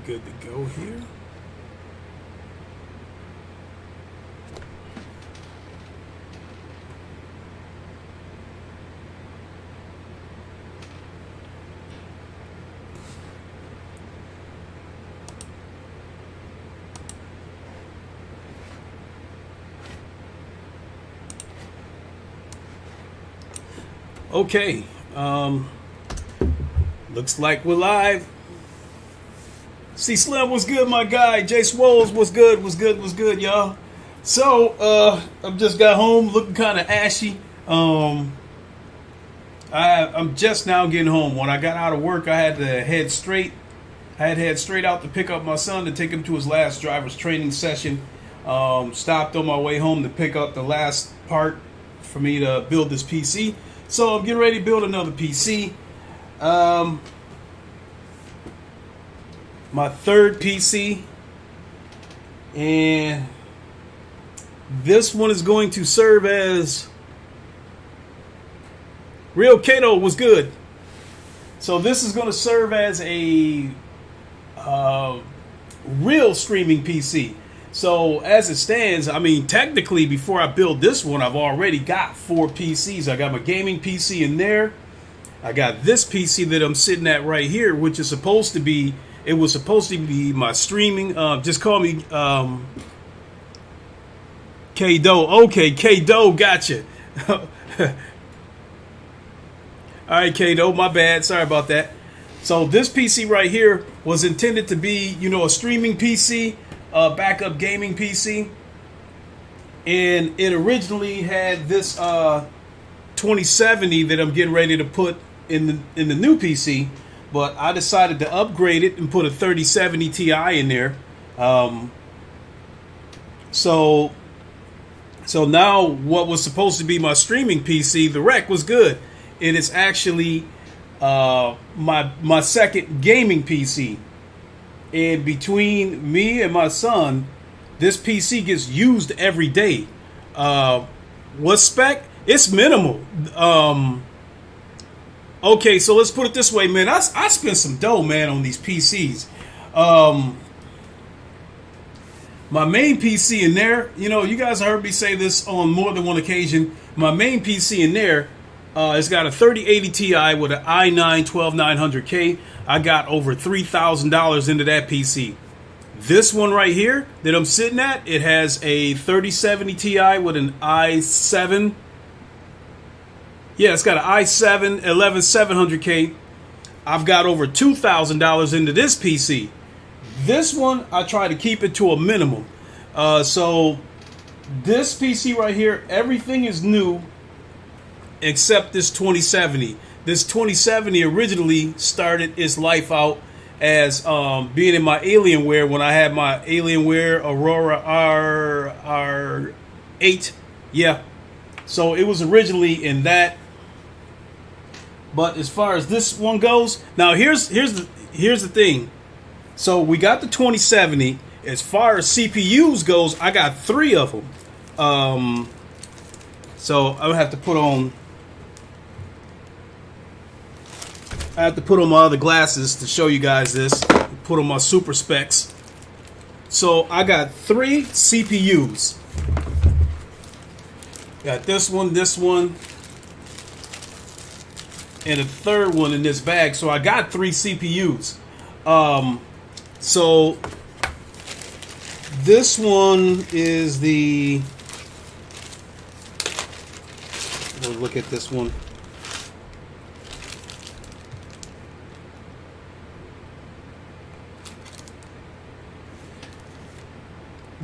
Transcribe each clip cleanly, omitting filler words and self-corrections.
good to go here. Okay, looks like we're live. C Slim, what's good, my guy? J Swoles, what's good, y'all? So, I've just got home looking kind of ashy. I'm just now getting home. When I got out of work, I had to head straight. I had to head straight out to pick up my son to take him to his last driver's training session. Stopped on my way home to pick up the last part for me to build this PC. So I'm getting ready to build another PC. My third PC. And this one is going to serve as... Real Kato was good. So this is going to serve as a real streaming PC. So as it stands, I mean, technically, before I build this one, I've already got 4 PCs. I got my gaming PC in there. I got this PC that I'm sitting at right here, which is supposed to be, it was supposed to be my streaming. Just call me K-Do. Okay, K-Do, gotcha. All right, K-Do, my bad. Sorry about that. So this PC right here was intended to be, you know, a streaming PC. Backup gaming PC, and it originally had this 2070 that I'm getting ready to put in the new PC, but I decided to upgrade it and put a 3070 Ti in there. So now what was supposed to be my streaming PC, the rec was good. It is actually my second gaming PC. And between me and my son, this PC gets used every day. What spec? It's minimal. Okay, so let's put it this way, man. I spent some dough, man, on these PCs. My main PC in there, you know, you guys heard me say this on more than one occasion. My main PC in there, it's got a 3080 Ti with an i9 12900K. I got over $3,000 into that PC. This one right here that I'm sitting at, it has a 3070 Ti with an i7. Yeah, it's got an i7 11700K. I've got over $2,000 into this PC. This one, I try to keep it to a minimum. So this PC right here, everything is new except this 2070. This 2070 originally started its life out as being in my Alienware when I had my Alienware Aurora R8. Yeah. So it was originally in that. But as far as this one goes, now here's the thing. So we got the 2070. As far as CPUs goes, I got 3 of them. So I would have to put on... I have to put on my other glasses to show you guys this. Put on my super specs. So I got 3 CPUs. Got this one, and a third one in this bag. So I got 3 CPUs. So this one is the... We'll look at this one.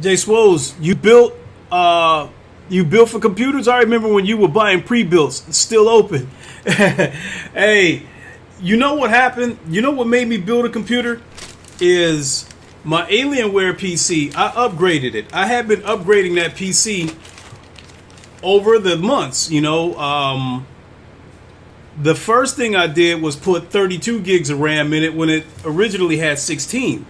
Jay Swoles, you built for computers? I remember when you were buying pre-builts. It's still open. Hey, you know what happened? You know what made me build a computer? Is my Alienware PC. I upgraded it. I have been upgrading that PC over the months, you know. The first thing I did was put 32 gigs of RAM in it when it originally had 16.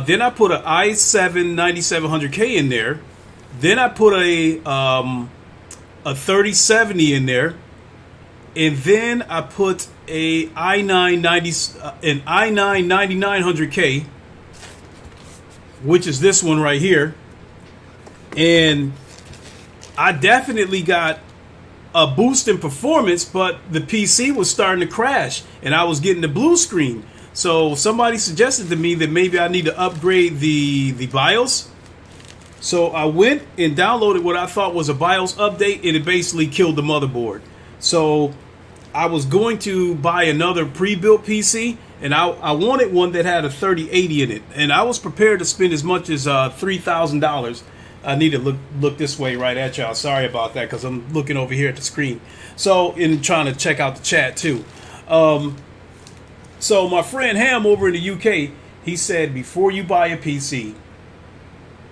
Then I put an i7 9700K in there. Then I put a 3070 in there, and then I put an i9 9900K which is this one right here. And I definitely got a boost in performance, but the PC was starting to crash and I was getting the blue screen. So somebody suggested to me that maybe I need to upgrade the BIOS. So I went and downloaded what I thought was a BIOS update, and it basically killed the motherboard. So I was going to buy another pre-built PC, and I wanted one that had a 3080 in it, and I was prepared to spend as much as $3,000. I need to look this way right at y'all. Sorry about that, because I'm looking over here at the screen. So, in trying to check out the chat too. So my friend Ham over in the UK, he said, before you buy a PC,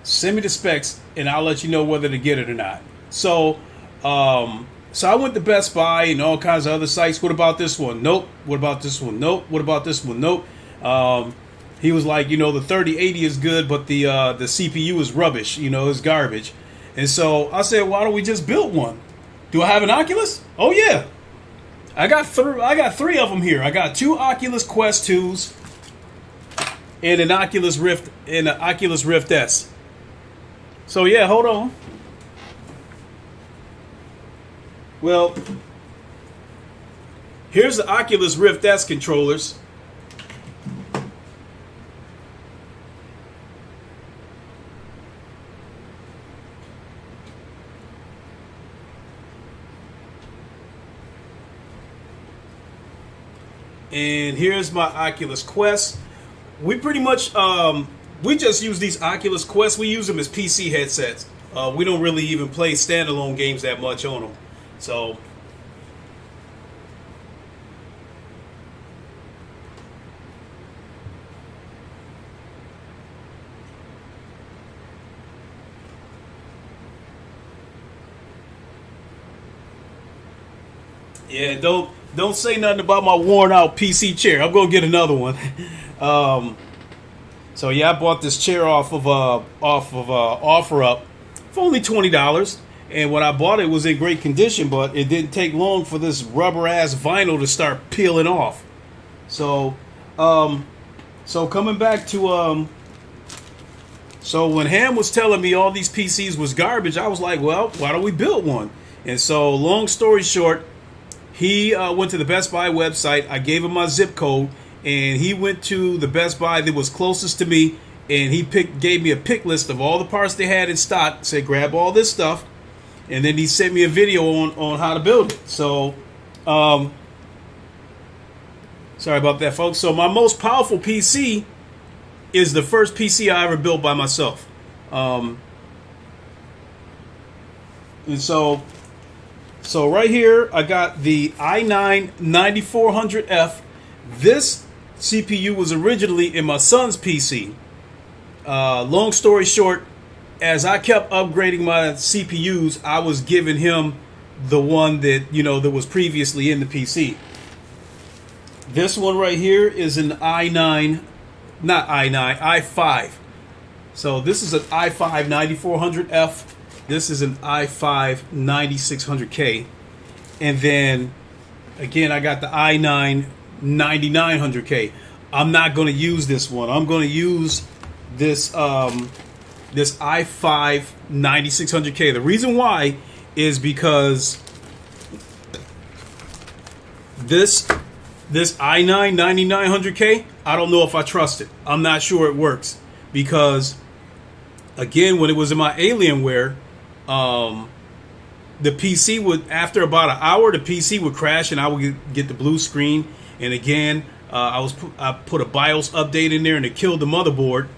send me the specs, and I'll let you know whether to get it or not. So, so I went to Best Buy and all kinds of other sites. What about this one? Nope. What about this one? Nope. What about this one? Nope. He was like, you know, the 3080 is good, but the CPU is rubbish. You know, it's garbage. And so I said, why don't we just build one? Do I have an Oculus? Oh yeah, I got three of them here. I got two Oculus Quest 2s and an Oculus Rift S. So yeah, hold on. Well, here's the Oculus Rift S controllers. And here's my Oculus Quest. We pretty much, we just use these Oculus Quests. We use them as PC headsets. We don't really even play standalone games that much on them. So, yeah, don't say nothing about my worn out PC chair. I'm gonna get another one. So yeah, I bought this chair off of OfferUp for only $20. And when I bought it, it was in great condition, but it didn't take long for this rubber ass vinyl to start peeling off. So, so coming back to, so when Ham was telling me all these PCs was garbage, I was like, well, why don't we build one? And so, long story short, he went to the Best Buy website. I gave him my zip code, and he went to the Best Buy that was closest to me, and he gave me a pick list of all the parts they had in stock. Said, grab all this stuff. And then he sent me a video on how to build it. So, sorry about that, folks. So my most powerful PC is the first PC I ever built by myself. And so right here, I got the i9-9400F. This CPU was originally in my son's PC. Long story short, as I kept upgrading my CPUs, I was giving him the one that, you know, that was previously in the PC. This one right here is an i5. So this is an i5 9400F. This is an i5 9600K. And then, again, I got the i9 9900K. I'm not going to use this one. I'm going to use this this i5 9600K. The reason why is because this i9 9900K, I don't know if I trust it. I'm not sure it works because, again, when it was in my Alienware, the PC would, after about an hour, the PC would crash and I would get the blue screen. And again, I put a BIOS update in there and it killed the motherboard.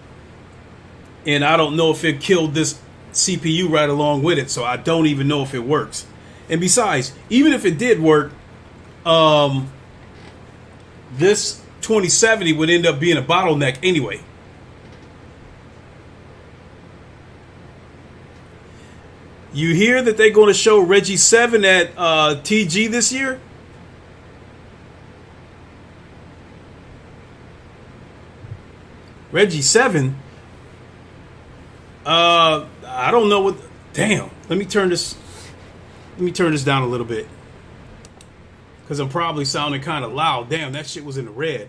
And I don't know if it killed this CPU right along with it, so I don't even know if it works. And besides, even if it did work, this 2070 would end up being a bottleneck anyway. You hear that they're going to show Reggie 7 at TG this year? Reggie 7? I don't know what. Damn. Let me turn this down a little bit, because I'm probably sounding kind of loud. Damn, that shit was in the red.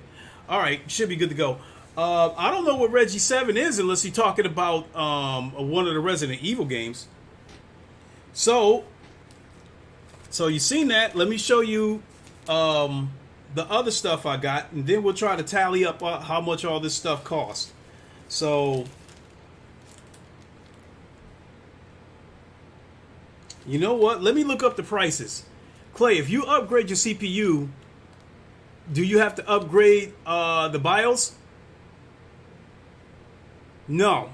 All right, should be good to go. I don't know what Reggie 7 is unless you're talking about one of the Resident Evil games. So you seen that. Let me show you the other stuff I got, and then we'll try to tally up how much all this stuff costs. So, you know what? Let me look up the prices. Clay, if you upgrade your CPU, do you have to upgrade the BIOS? No.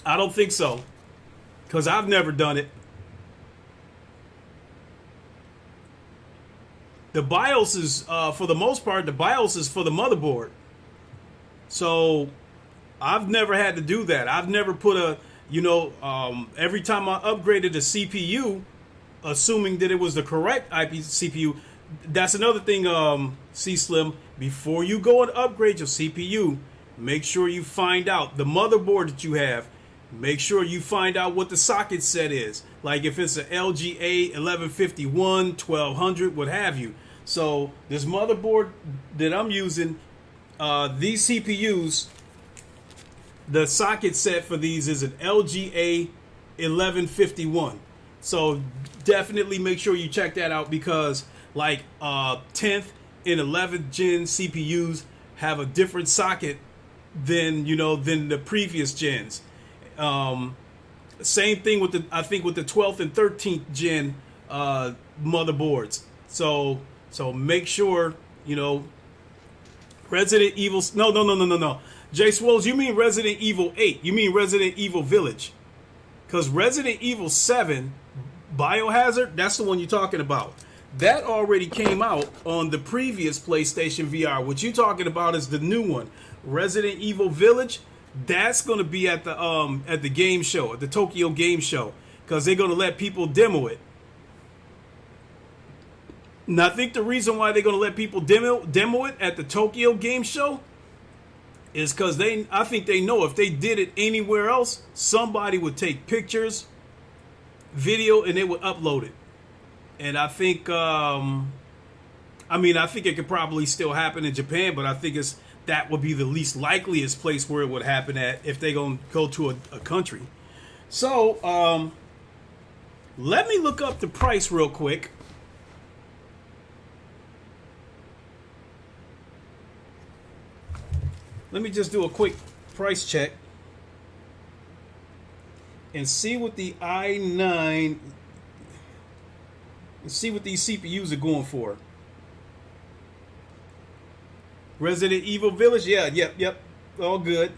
I don't think so. Because I've never done it. The BIOS is, for the most part, the BIOS is for the motherboard. So, I've never had to do that. I've never put a, every time I upgraded a CPU, assuming that it was the correct IP CPU. That's another thing, C-Slim. Before you go and upgrade your CPU, make sure you find out the motherboard that you have. Make sure you find out what the socket set is. Like if it's an LGA 1151, 1200, what have you. So this motherboard that I'm using, these CPUs, the socket set for these is an LGA 1151. So definitely make sure you check that out, because like 10th and 11th gen CPUs have a different socket than the previous gens. Same thing with the 12th and 13th gen motherboards. So make sure Resident Evil. No. Jay Swolls, you mean Resident Evil 8? You mean Resident Evil Village? Because Resident Evil 7 Biohazard, that's the one you're talking about. That already came out on the previous PlayStation VR. What you're talking about is the new one, Resident Evil Village. That's going to be at the game show, at the Tokyo Game Show, because they're going to let people demo it. And I think the reason why they're going to let people demo it at the Tokyo Game Show is because I think they know if they did it anywhere else, somebody would take pictures, video, and they would upload it. And I think, I think it could probably still happen in Japan, but I think that would be the least likeliest place where it would happen at if they're going to go to a country. So, let me look up the price real quick. Let me just do a quick price check and see what the i9, and see what these CPUs are going for. Resident Evil Village, yeah, yep, all good.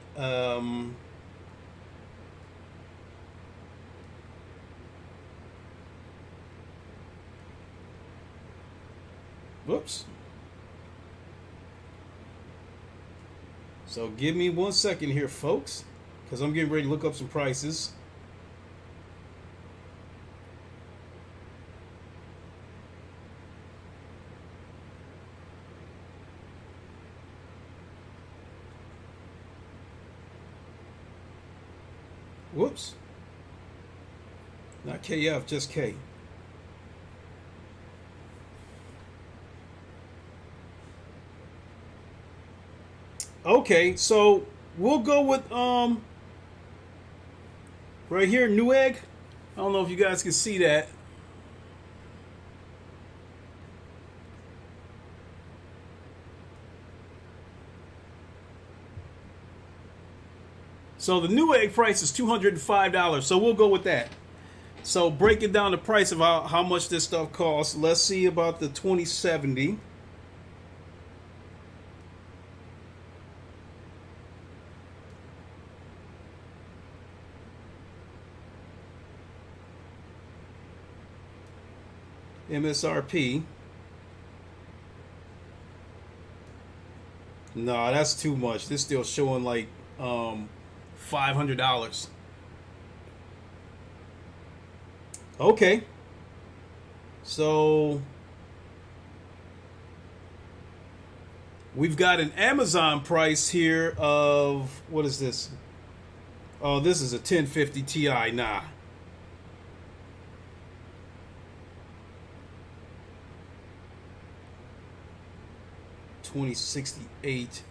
Whoops. So give me 1 second here, folks, because I'm getting ready to look up some prices. Whoops. Not KF, just K. Okay, so we'll go with right here, Newegg. I don't know if you guys can see that. So the Newegg price is $205, so we'll go with that. So breaking down the price of how much this stuff costs, let's see about the 2070. MSRP. No, that's too much. This still showing like $500. Okay. So we've got an Amazon price here of, what is this? Oh, this is a 1050 Ti. Nah. 2068.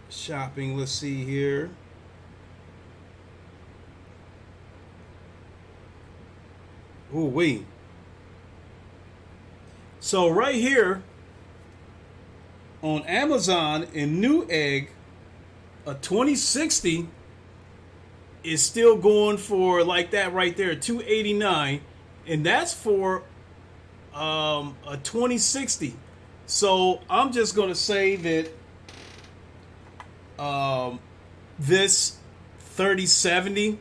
shopping. Let's see here. Oh, wait. So right here on Amazon in Newegg, a 2060 is still going for like that right there, $289, and that's for a 2060. So I'm just gonna say that this 3070,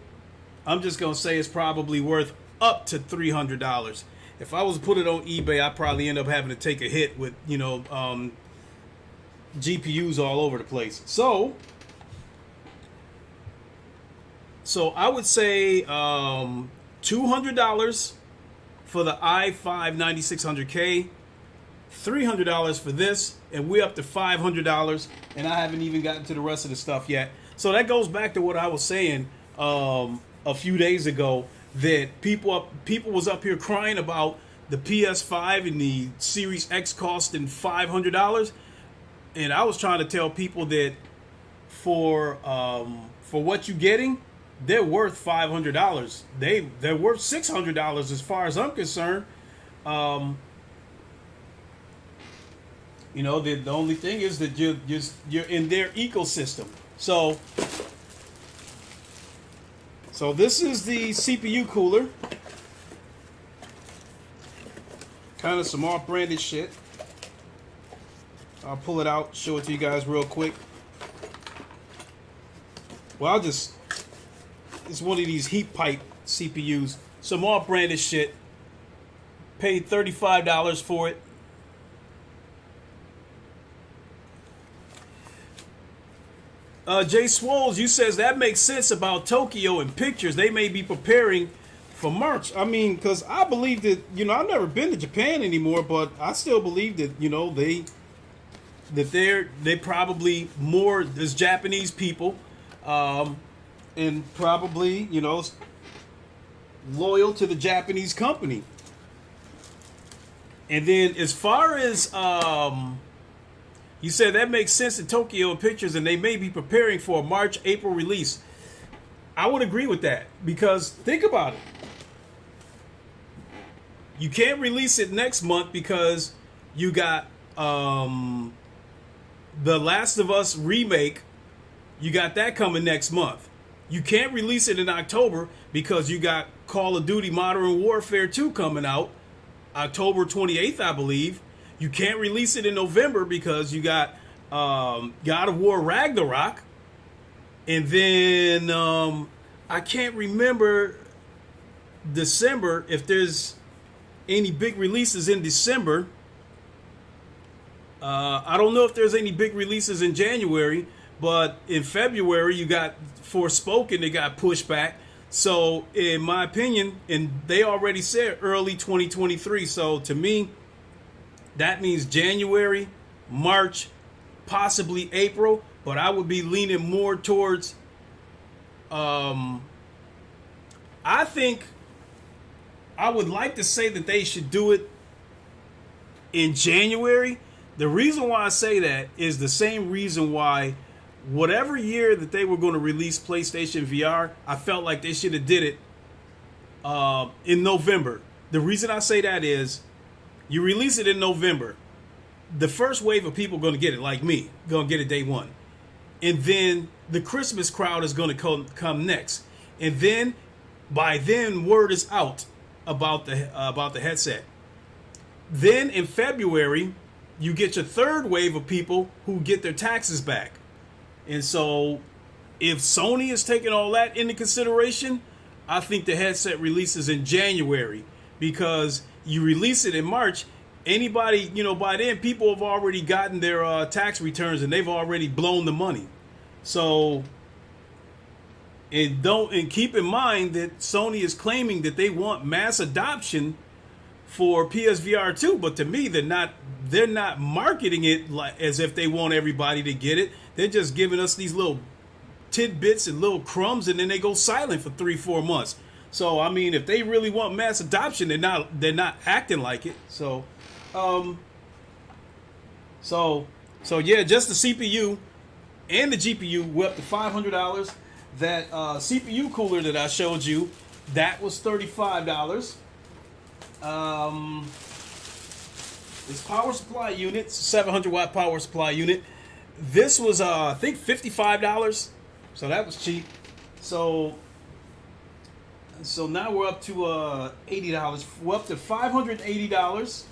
I'm just gonna say it's probably worth up to $300. If I was to put it on eBay, I'd probably end up having to take a hit with, you know, GPUs all over the place. So I would say $200 for the i5 9600K, $300 for this, and we're up to $500, and I haven't even gotten to the rest of the stuff yet. So that goes back to what I was saying a few days ago, that people was up here crying about the PS5 and the Series X costing $500, and I was trying to tell people that for what you're getting, they're worth $500. They're worth $600 as far as I'm concerned. You know, the only thing is that you're in their ecosystem. So this is the CPU cooler. Kind of some off-branded shit. I'll pull it out, show it to you guys real quick. Well, it's one of these heat pipe CPUs. Some off-branded shit. Paid $35 for it. Jay Swoles, you says that makes sense about Tokyo and pictures. They may be preparing for March. I mean, because I believe that, you know, I've never been to Japan anymore, but I still believe that, you know, they probably more as Japanese people, and probably, you know, loyal to the Japanese company. And then as far as you said that makes sense in Tokyo and pictures, and they may be preparing for a March, April release. I would agree with that, because think about it. You can't release it next month because you got The Last of Us remake. You got that coming next month. You can't release it in October because you got Call of Duty Modern Warfare 2 coming out October 28th, I believe. You can't release it in November because you got God of War Ragnarok. And then I can't remember December, if there's any big releases in December. I don't know if there's any big releases in January, but in February you got Forspoken that got pushed back. So in my opinion, and they already said early 2023. So to me, that means January, March, possibly April, but I would be leaning more towards, I think I would like to say that they should do it in January. The reason why I say that is the same reason why whatever year that they were going to release PlayStation VR, I felt like they should have did it in November. The reason I say that is, you release it in November, the first wave of people are going to get it, like me, going to get it day one. And then the Christmas crowd is going to come next. And then, by then, word is out about the headset. Then in February, you get your third wave of people who get their taxes back. And so, if Sony is taking all that into consideration, I think the headset releases in January, because you release it in March, anybody, you know, by then people have already gotten their tax returns and they've already blown the money. So, and keep in mind that Sony is claiming that they want mass adoption for PSVR 2, but to me they're not marketing it like as if they want everybody to get it. They're just giving us these little tidbits and little crumbs, and then they go silent for 3-4 months. So I mean, if they really want mass adoption, they're not acting like it. So yeah, just the CPU. and the GPU, we're up to $500. That CPU cooler that I showed you, that was $35. This power supply unit, 700 watt power supply unit, this was I think $55, so that was cheap. So now we're up to $80. We're up to $580.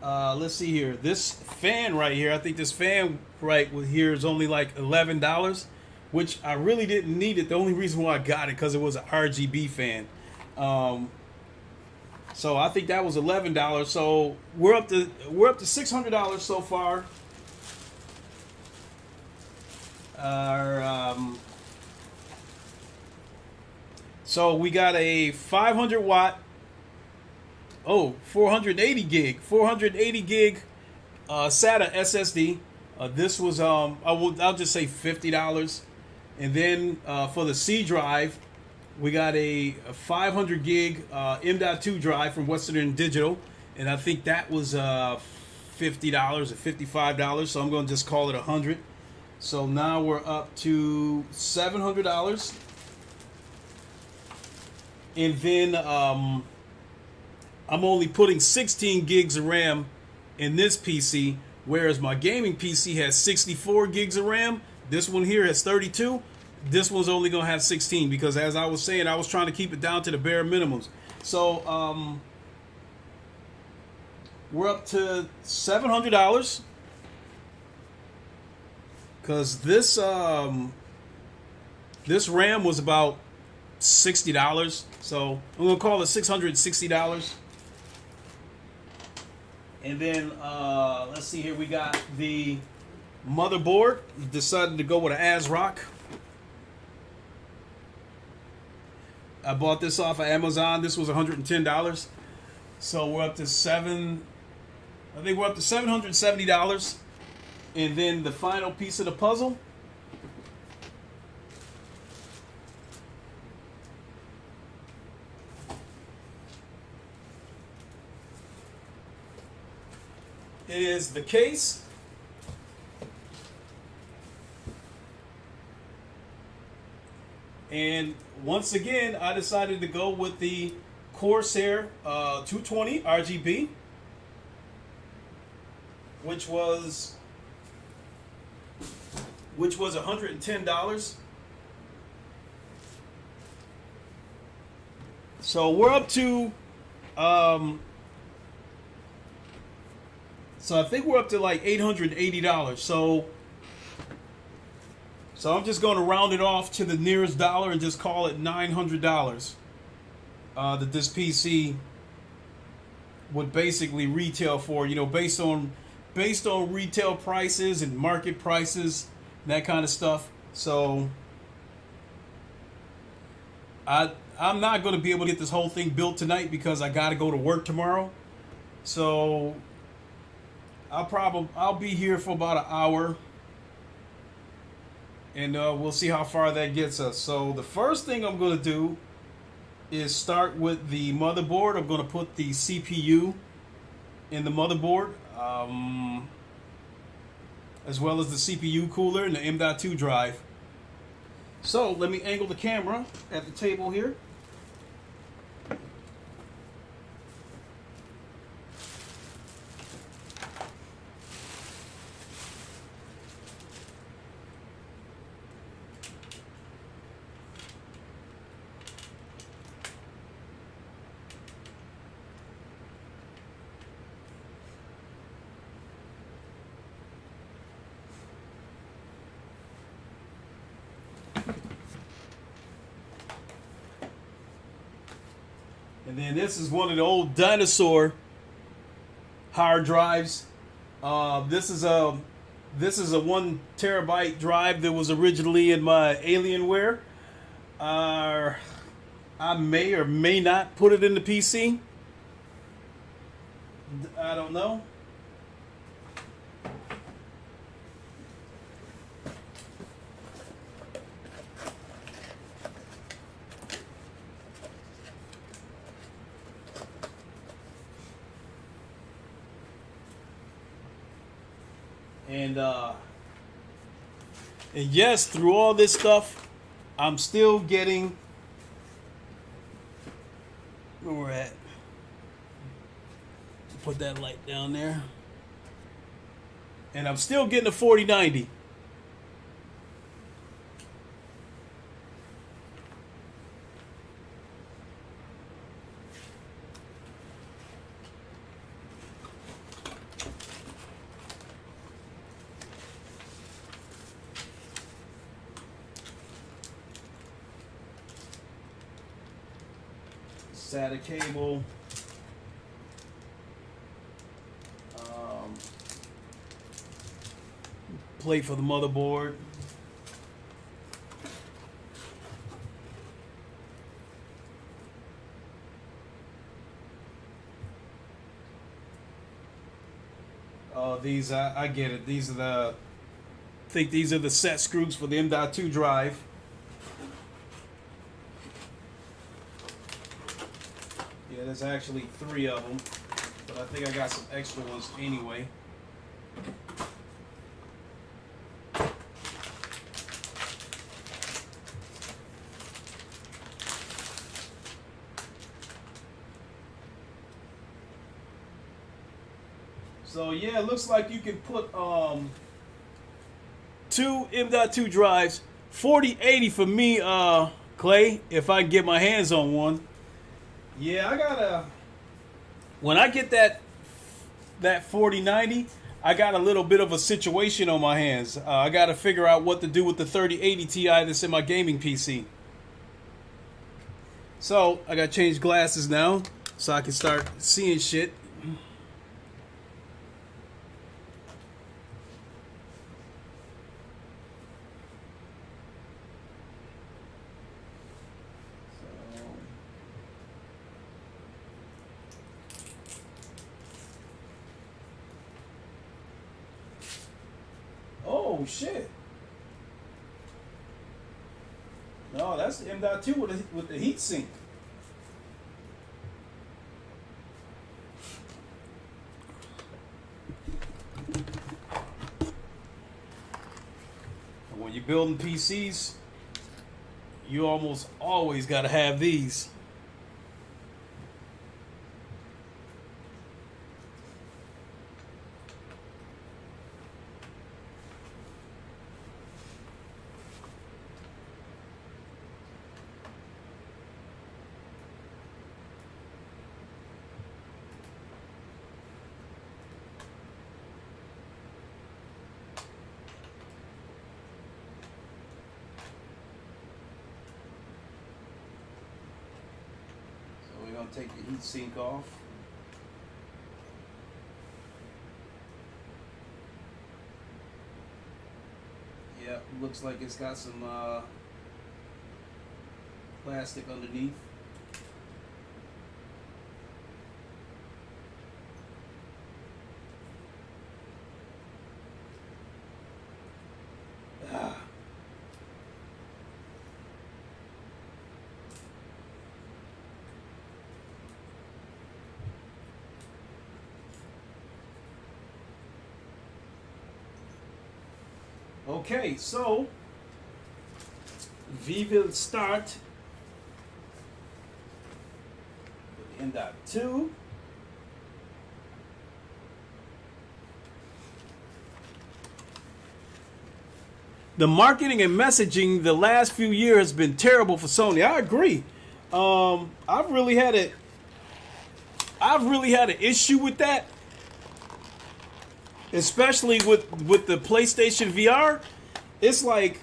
Let's see here. This fan right here, I think this fan right here is only like $11, which I really didn't need it. The only reason why I got it because it was an RGB fan. So I think that was $11. So we're up to $600 so far. So we got a 500 watt. 480 gig SATA SSD. This was I'll just say $50. And then for the C drive, we got a 500 gig M.2 drive from Western Digital, and I think that was $50 or $55. So I'm going to just call it $100. So now we're up to $700. And then I'm only putting 16 gigs of RAM in this PC, whereas my gaming PC has 64 gigs of RAM. This one here has 32. This one's only going to have 16 because, as I was saying, I was trying to keep it down to the bare minimums. So we're up to $700 because this RAM was about $60. So I'm going to call it $660. And then let's see here, we got the motherboard. Decided to go with an ASRock. I bought this off of Amazon. This was $110. So we're up to $770. And then the final piece of the puzzle, is the case. And once again, I decided to go with the Corsair 220 RGB, which was $110. So we're up to so I think we're up to like $880. So I'm just going to round it off to the nearest dollar and just call it $900 that this PC would basically retail for, based on retail prices and market prices, that kind of stuff. So I'm not going to be able to get this whole thing built tonight because I got to go to work tomorrow. So I'll be here for about an hour, and we'll see how far that gets us. So the first thing I'm going to do is start with the motherboard. I'm going to put the CPU in the motherboard, as well as the CPU cooler and the M.2 drive. So let me angle the camera at the table here. And then this is one of the old dinosaur hard drives. This is a 1 terabyte drive that was originally in my Alienware. I may or may not put it in the PC. I don't know. And yes, through all this stuff, I'm still getting where we're at. Put that light down there. And I'm still getting a 4090. SATA cable. Plate for the motherboard. Oh, these I get it. These are I think these are the set screws for the M.2 drive. Yeah, there's actually 3 of them, but I think I got some extra ones anyway. So yeah, it looks like you can put 2 M.2 drives, 4080 for me, Clay, if I can get my hands on one. Yeah, I gotta. When I get that 4090, I got a little bit of a situation on my hands. I gotta figure out what to do with the 3080 Ti that's in my gaming PC. So I gotta change glasses now so I can start seeing shit. Oh shit! No, that's the M.2 with the heat sink. And when you're building PCs, you almost always got to have these. Take the heat sink off. Yeah, looks like it's got some plastic underneath. Okay, so we will start with M.2. The marketing and messaging the last few years has been terrible for Sony. I agree. I've really had an issue with that. Especially with the PlayStation VR, it's like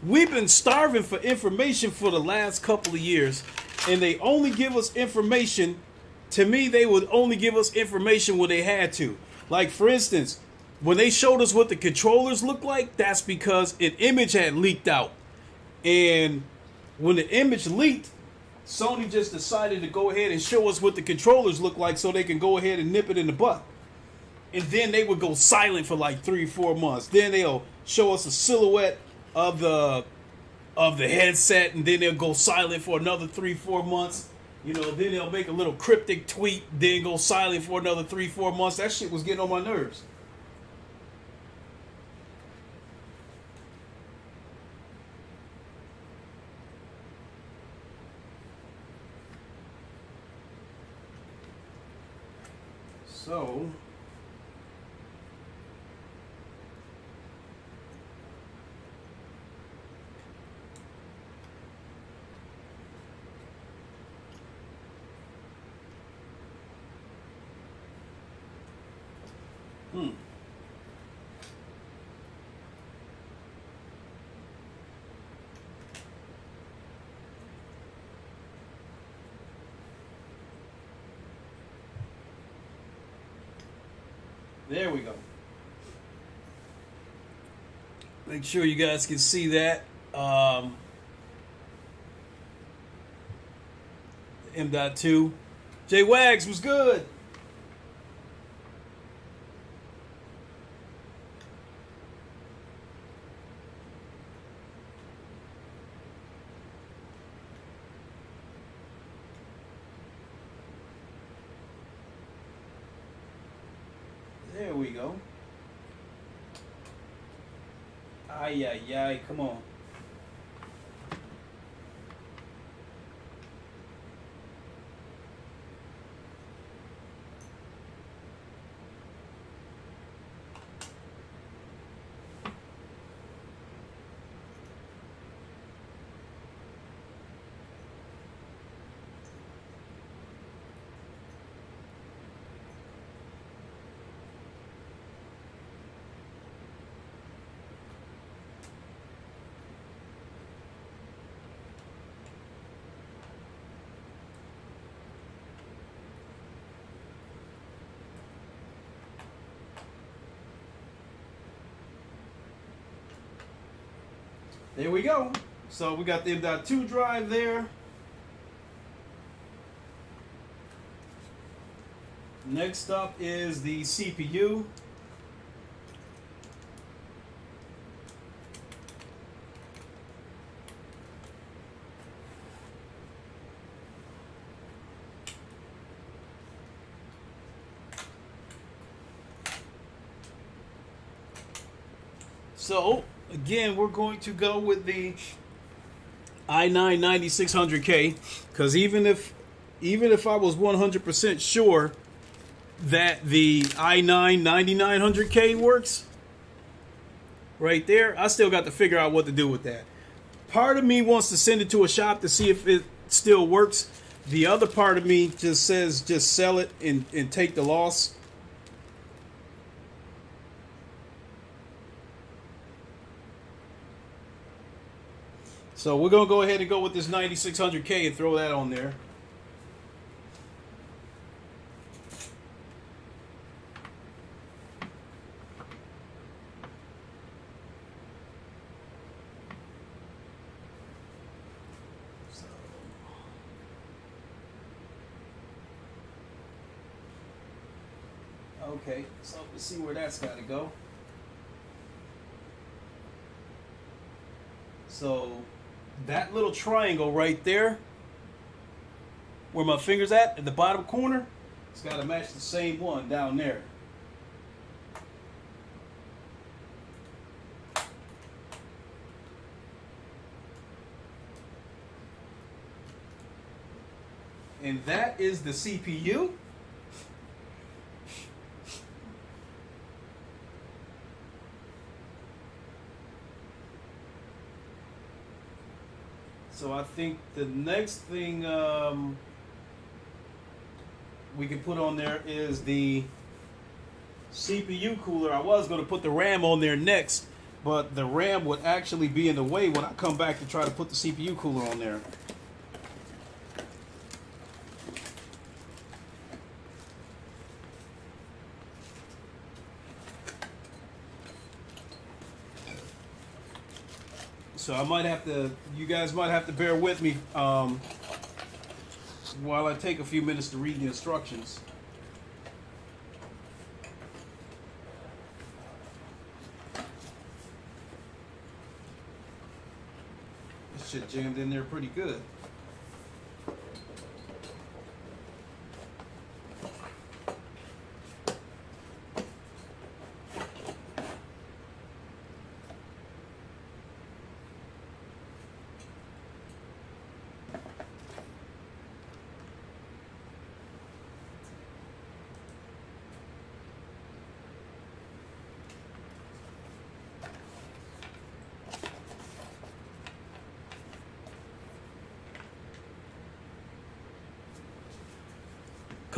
we've been starving for information for the last couple of years, and they only give us information. To me, they would only give us information when they had to. Like, for instance, when they showed us what the controllers looked like, that's because an image had leaked out. And when the image leaked, Sony just decided to go ahead and show us what the controllers look like so they can go ahead and nip it in the butt. And then they would go silent for like 3-4 months. Then they'll show us a silhouette of the headset, and then they'll go silent for another 3-4 months. You know, then they'll make a little cryptic tweet, then go silent for another 3-4 months. That shit was getting on my nerves. So there we go. Make sure you guys can see that. M.2. J Wags was good. There we go. Ay, ay, ay, come on. There we go. So we got the M.2 drive there. Next up is the CPU. So again, we're going to go with the i9 9600K, because even if I was 100% sure that the i9 9900K works right there, I still got to figure out what to do with that. Part of me wants to send it to a shop to see if it still works. The other part of me just says just sell it and take the loss. So we're going to go ahead and go with this 9600K and throw that on there. Okay, so let's see where that's got to go. So that little triangle right there, where my finger's at the bottom corner, it's got to match the same one down there. And that is the CPU. So I think the next thing we can put on there is the CPU cooler. I was going to put the RAM on there next, but the RAM would actually be in the way when I come back to try to put the CPU cooler on there. So I might have to, you guys might have to bear with me while I take a few minutes to read the instructions. This shit jammed in there pretty good.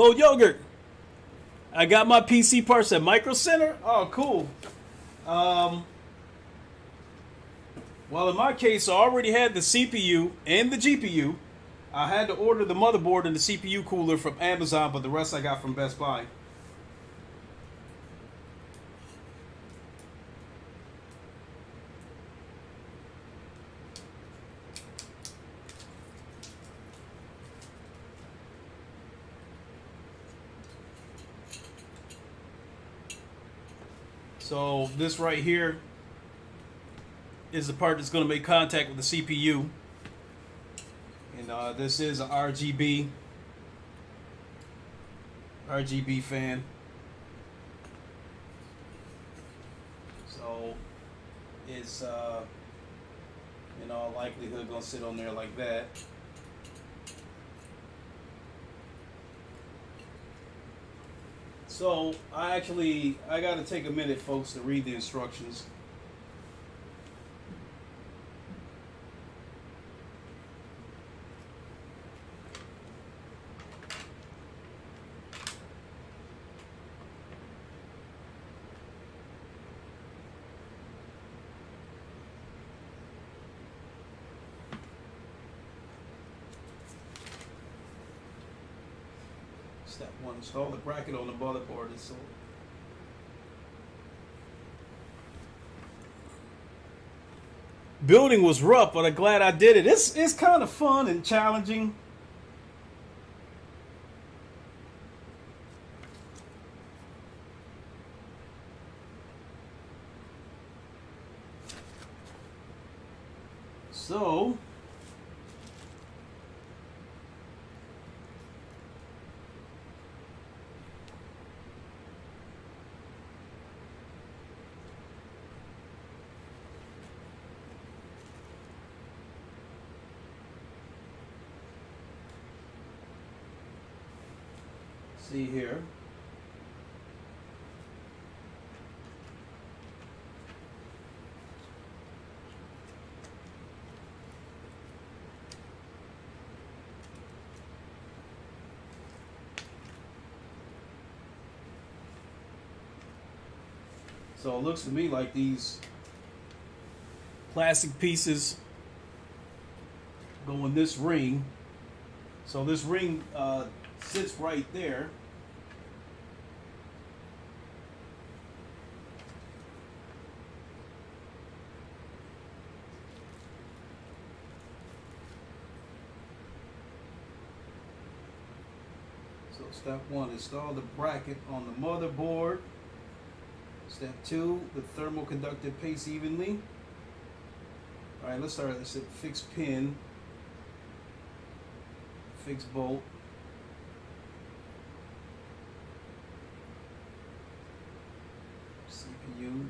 Cold yogurt. I got my PC parts at Micro Center. Oh, cool. Well, in my case, I already had the CPU and the GPU. I had to order the motherboard and the CPU cooler from Amazon, but the rest I got from Best Buy. So this right here is the part that's going to make contact with the CPU. And this is an RGB fan. So it's in all likelihood going to sit on there like that. So I got to take a minute, folks, to read the instructions. Step 1, install the bracket on the motherboard. So building was rough, but I'm glad I did it. It's kind of fun and challenging. So see here. So it looks to me like these plastic pieces go in this ring. So this ring sits right there. So step 1, install the bracket on the motherboard. Step 2, the thermal conductive paste evenly. Alright, let's start. Let's hit fix pin, fix bolt. CPU.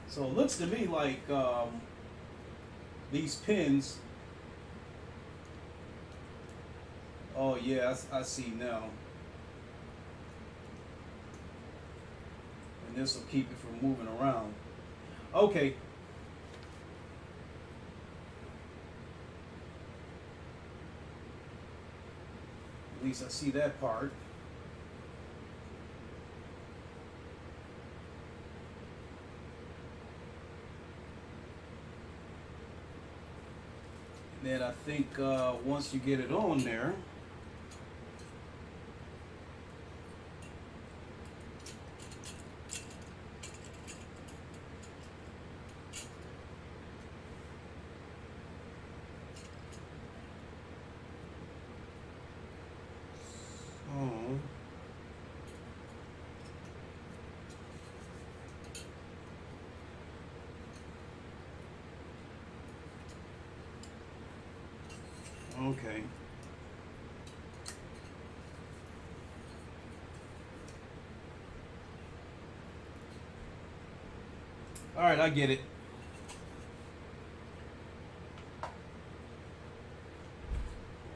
So it looks to me like these pins. Oh yeah, I see now. And this will keep it from moving around. Okay. At least I see that part. And then I think once you get it on there, okay. All right, I get it.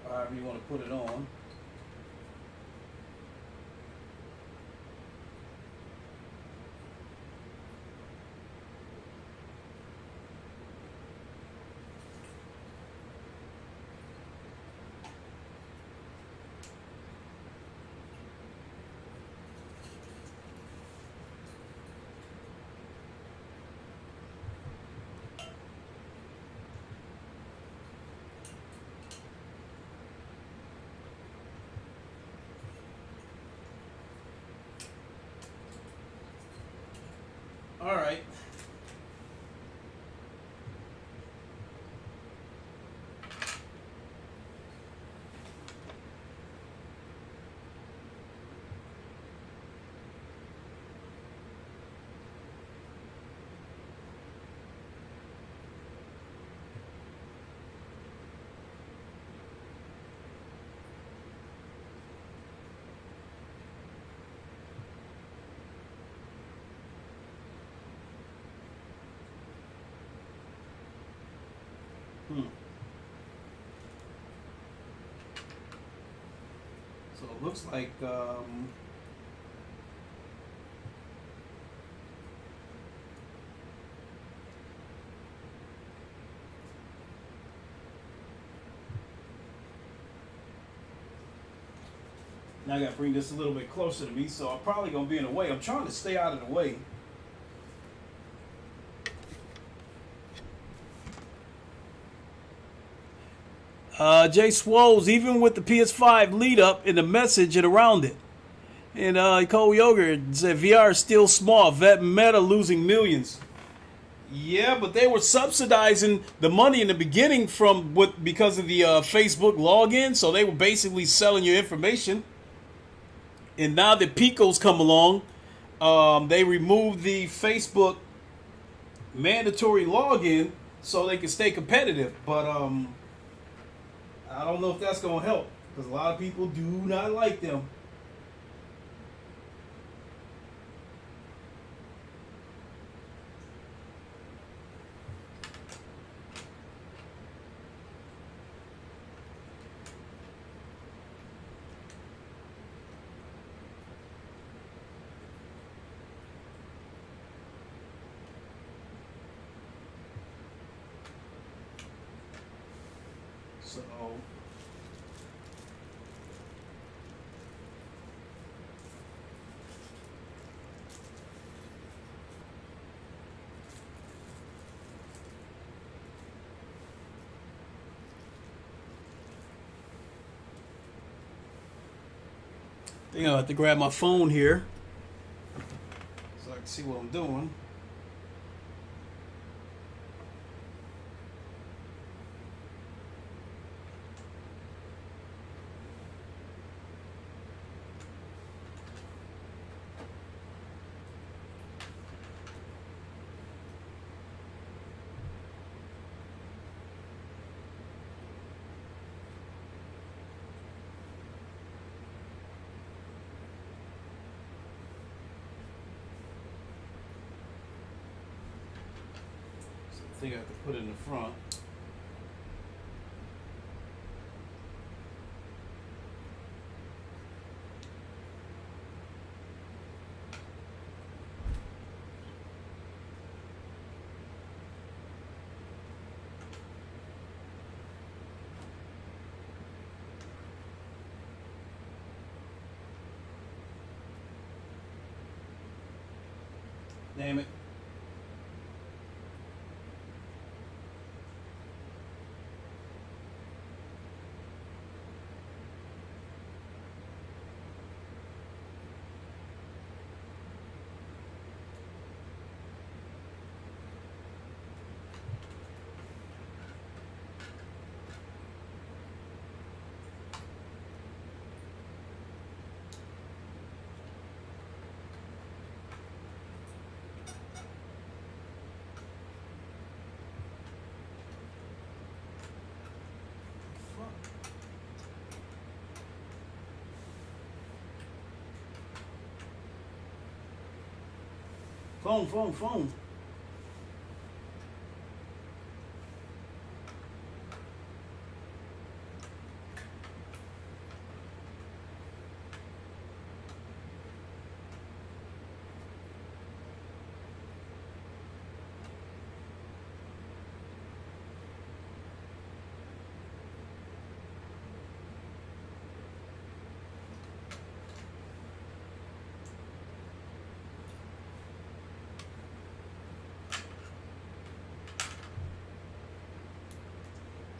However you want to put it on. All right. So it looks like now I got to bring this a little bit closer to me, so I'm probably going to be in the way. I'm trying to stay out of the way. Jay Swoles, even with the PS5 lead up in the message and around it. And Cole Yoger said VR is still small. Vet Meta losing millions. Yeah, but they were subsidizing the money in the beginning because of the Facebook login. So they were basically selling your information. And now that Pico's come along, they removed the Facebook mandatory login so they can stay competitive. But I don't know if that's going to help, because a lot of people do not like them. So I think I'll have to grab my phone here so I can see what I'm doing. I think I have to put it in the front. Damn it. Phone.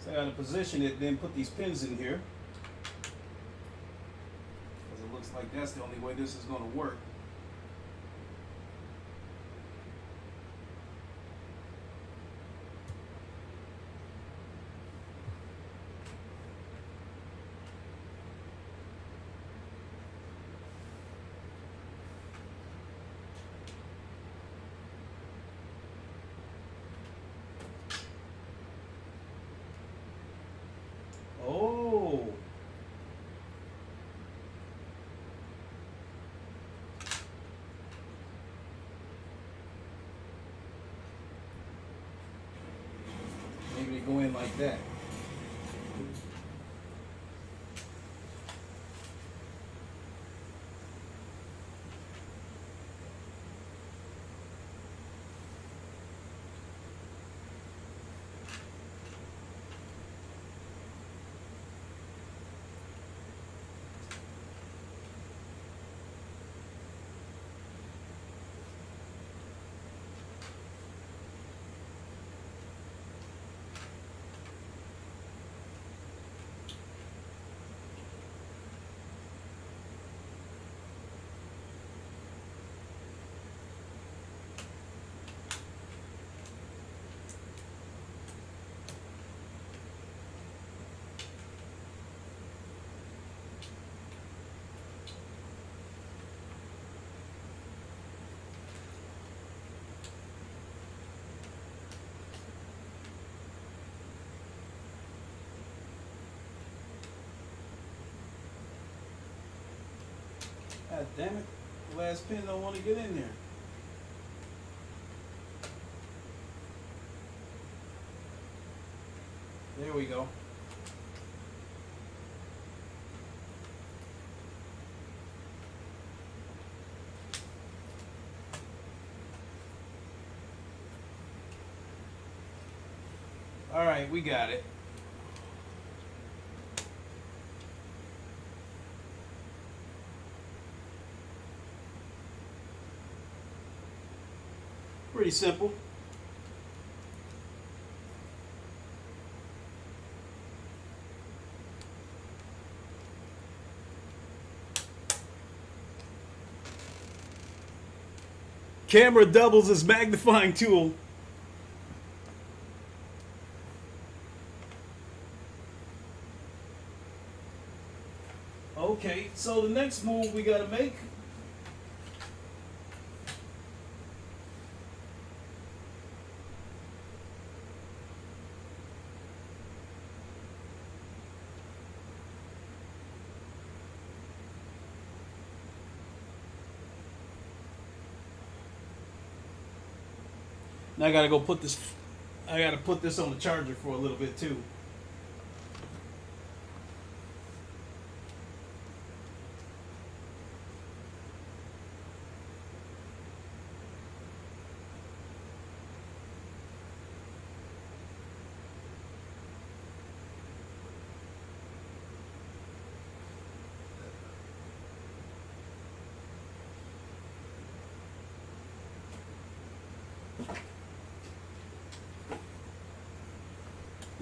So I got to position it, then put these pins in here, because it looks like that's the only way this is going to work. sure they go in like that. God damn it. The last pin don't want to get in there. There we go. All right, we got it. Pretty simple. Camera doubles as magnifying tool. Okay, so the next move we gotta make. Now I gotta go put this. I gotta put this on the charger for a little bit too.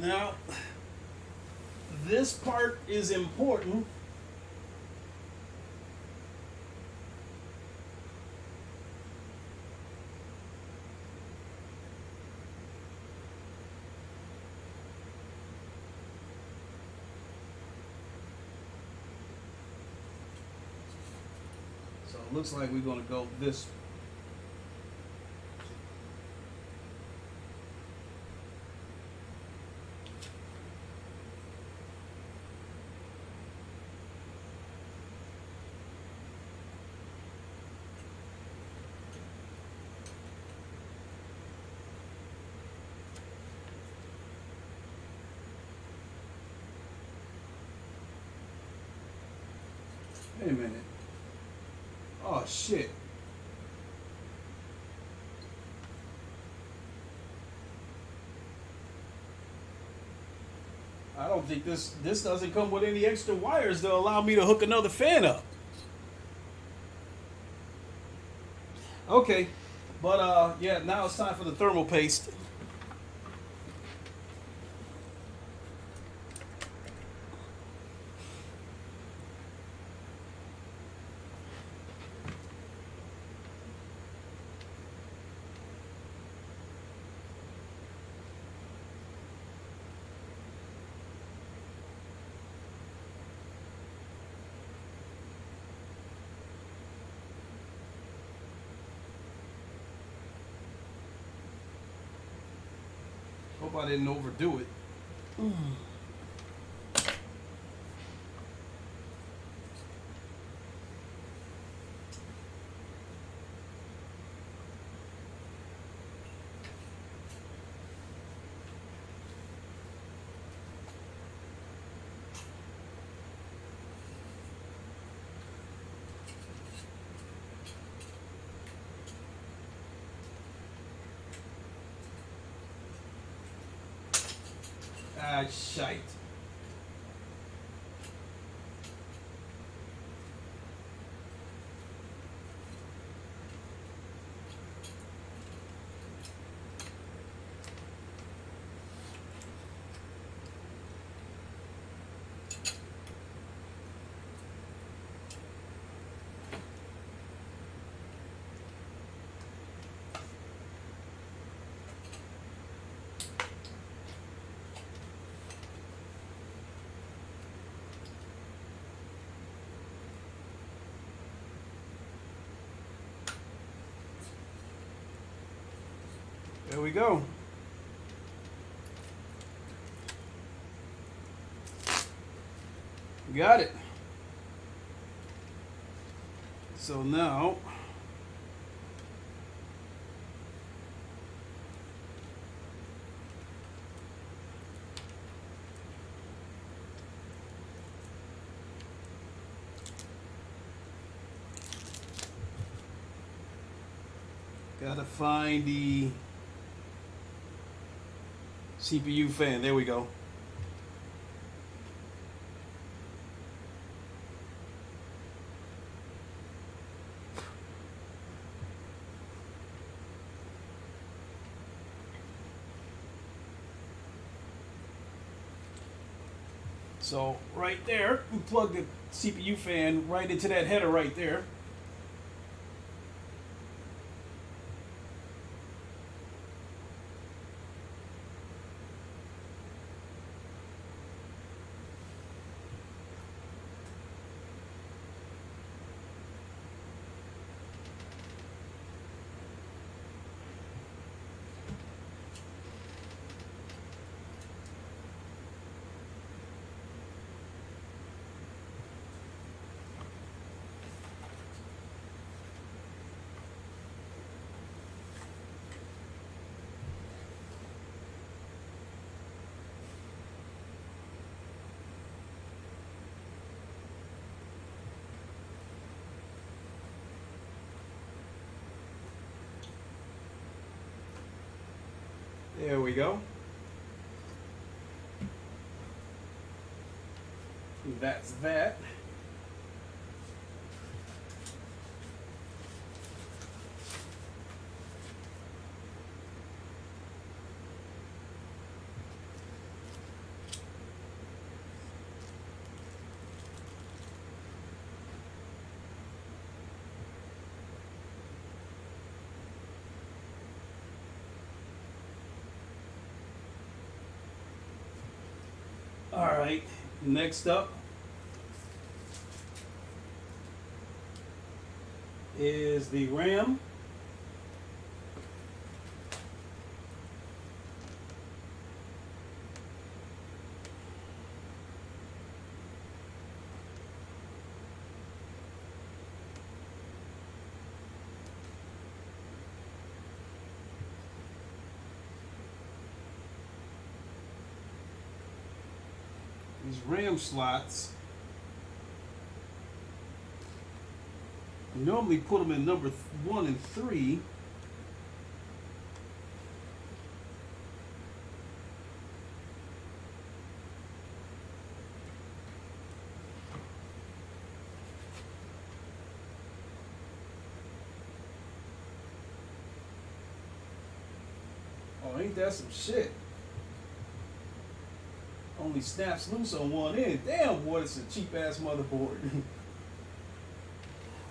Now, this part is important. So it looks like we're going to go this way. Wait a minute. Oh shit. I don't think this doesn't come with any extra wires to allow me to hook another fan up. Okay. But yeah, now it's time for the thermal paste. Hope I didn't overdo it. Ah, shite. There we go. Got it. So now gotta find the CPU fan. There we go. So right there, we plug the CPU fan right into that header right there. There we go. That's that. All right, next up is the RAM. These RAM slots, I normally put them in number 1 and 3. Oh, ain't that some shit? Only snaps loose on one end. Damn, boy, it's a cheap ass motherboard.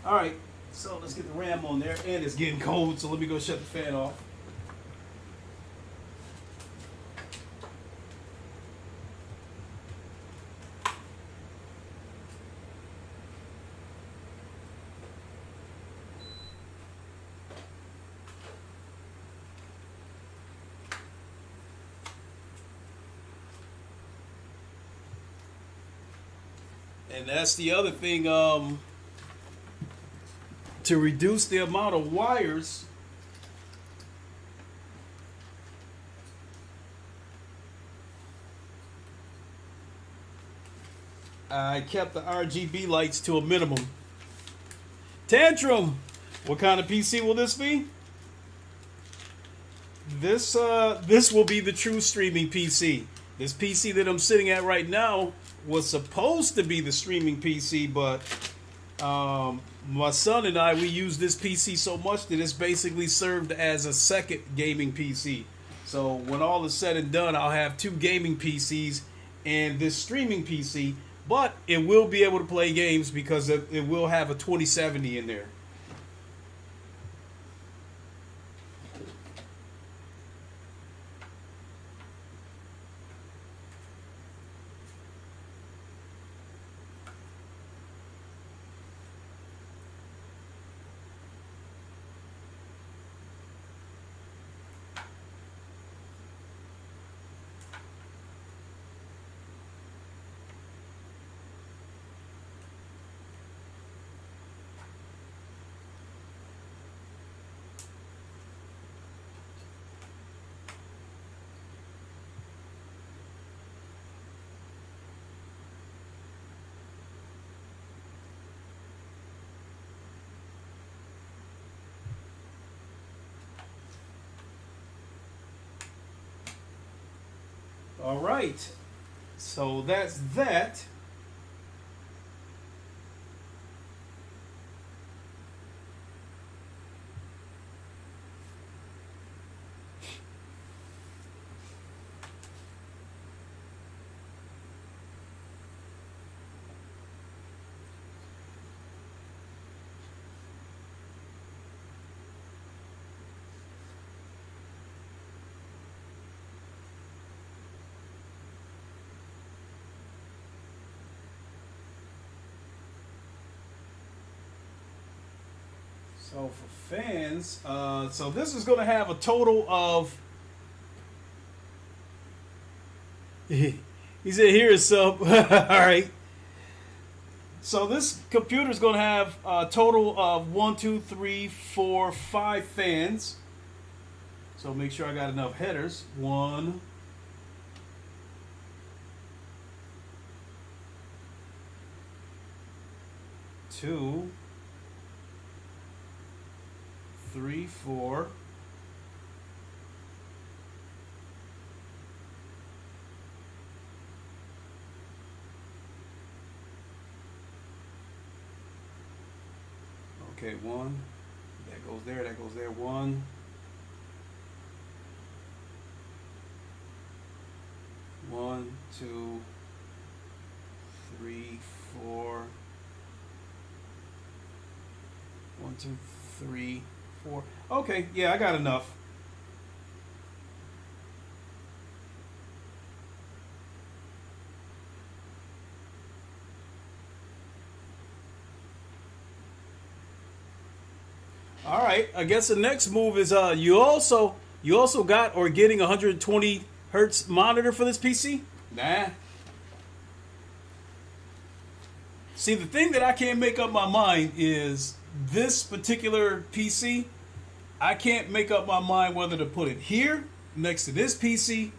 All right, so let's get the RAM on there, and it's getting cold, so let me go shut the fan off. And that's the other thing, to reduce the amount of wires, I kept the RGB lights to a minimum. Tantrum! What kind of PC will this be? This will be the true streaming PC. This PC that I'm sitting at right now was supposed to be the streaming PC, but my son and I, we use this PC so much that it's basically served as a second gaming PC. So when all is said and done, I'll have 2 gaming PCs and this streaming PC, but it will be able to play games because it will have a 2070 in there. All right, so that's that. So for fans, so this is going to have a total of. He said, "Here is some." All right. So this computer is going to have a total of 1, 2, 3, 4, 5 fans. So make sure I got enough headers. 1, 2, 3, 4. Okay, 1. That goes there, that goes there. 1. 1, 2, 3, 4. 1, 2, 3, 4. Okay, yeah, I got enough. All right, I guess the next move is you also got or getting a 120 hertz monitor for this PC? Nah. See, the thing that I can't make up my mind is this particular PC. I can't make up my mind whether to put it here next to this PC,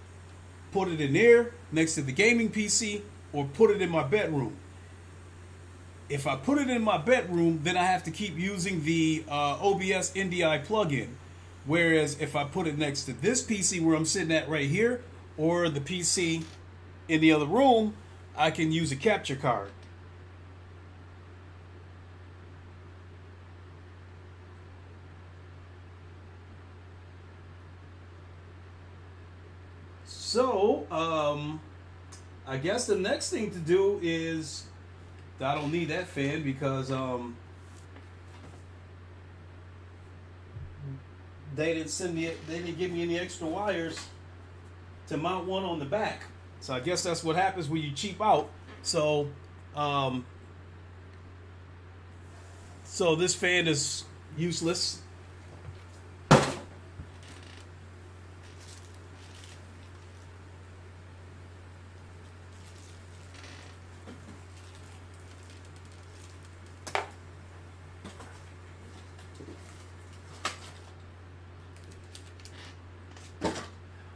put it in there next to the gaming PC, or put it in my bedroom. If I put it in my bedroom, then I have to keep using the OBS NDI plugin. Whereas if I put it next to this PC where I'm sitting at right here, or the PC in the other room, I can use a capture card. So, I guess the next thing to do is, I don't need that fan because they didn't give me any extra wires to mount one on the back. So I guess that's what happens when you cheap out. So, so this fan is useless.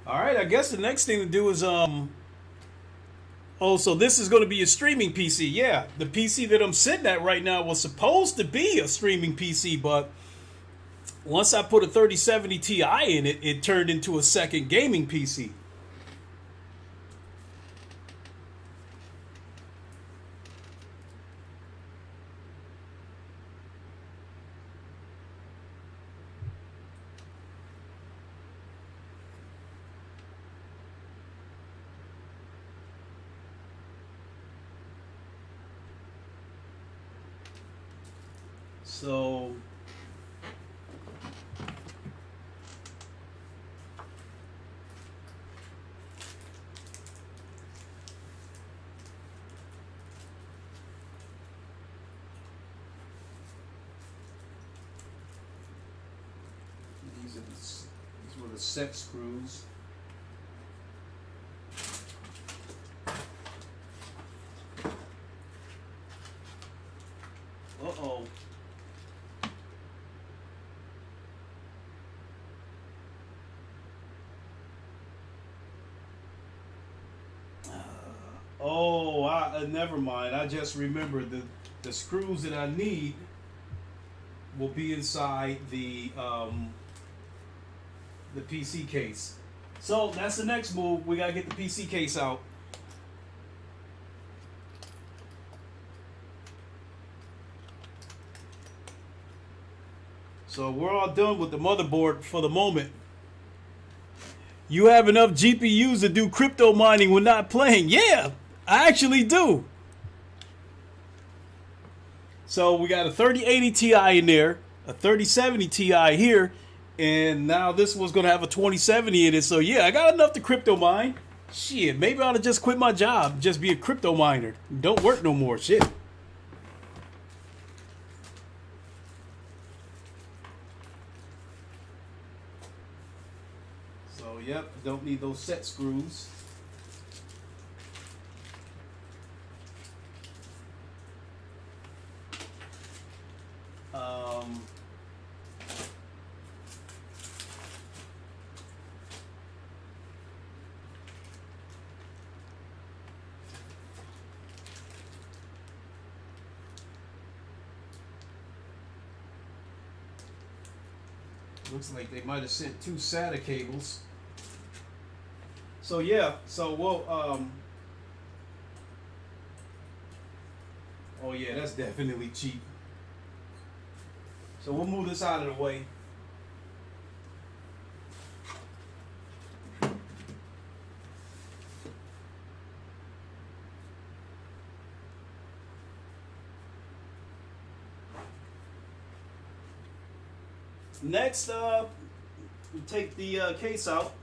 All right, I guess the next thing to do is oh, so this is going to be a streaming PC. Yeah, the PC that I'm sitting at right now was supposed to be a streaming PC, but once I put a 3070 Ti in it, it turned into a second gaming PC. So these were the set screws. Uh-oh. Never mind. I just remembered the screws that I need will be inside the PC case. So that's the next move. We gotta get the PC case out. So we're all done with the motherboard for the moment. You have enough GPUs to do crypto mining when not playing. Yeah, I actually do. So we got a 3080 Ti in there, a 3070 Ti here, and now this one's going to have a 2070 in it. So yeah, I got enough to crypto mine. Shit, maybe I ought to just quit my job, just be a crypto miner. Don't work no more. Shit. So yep, don't need those set screws. Looks like they might have sent 2 SATA cables. So yeah, so we'll oh yeah, that's definitely cheap. So we'll move this out of the way. Next, we take the case out.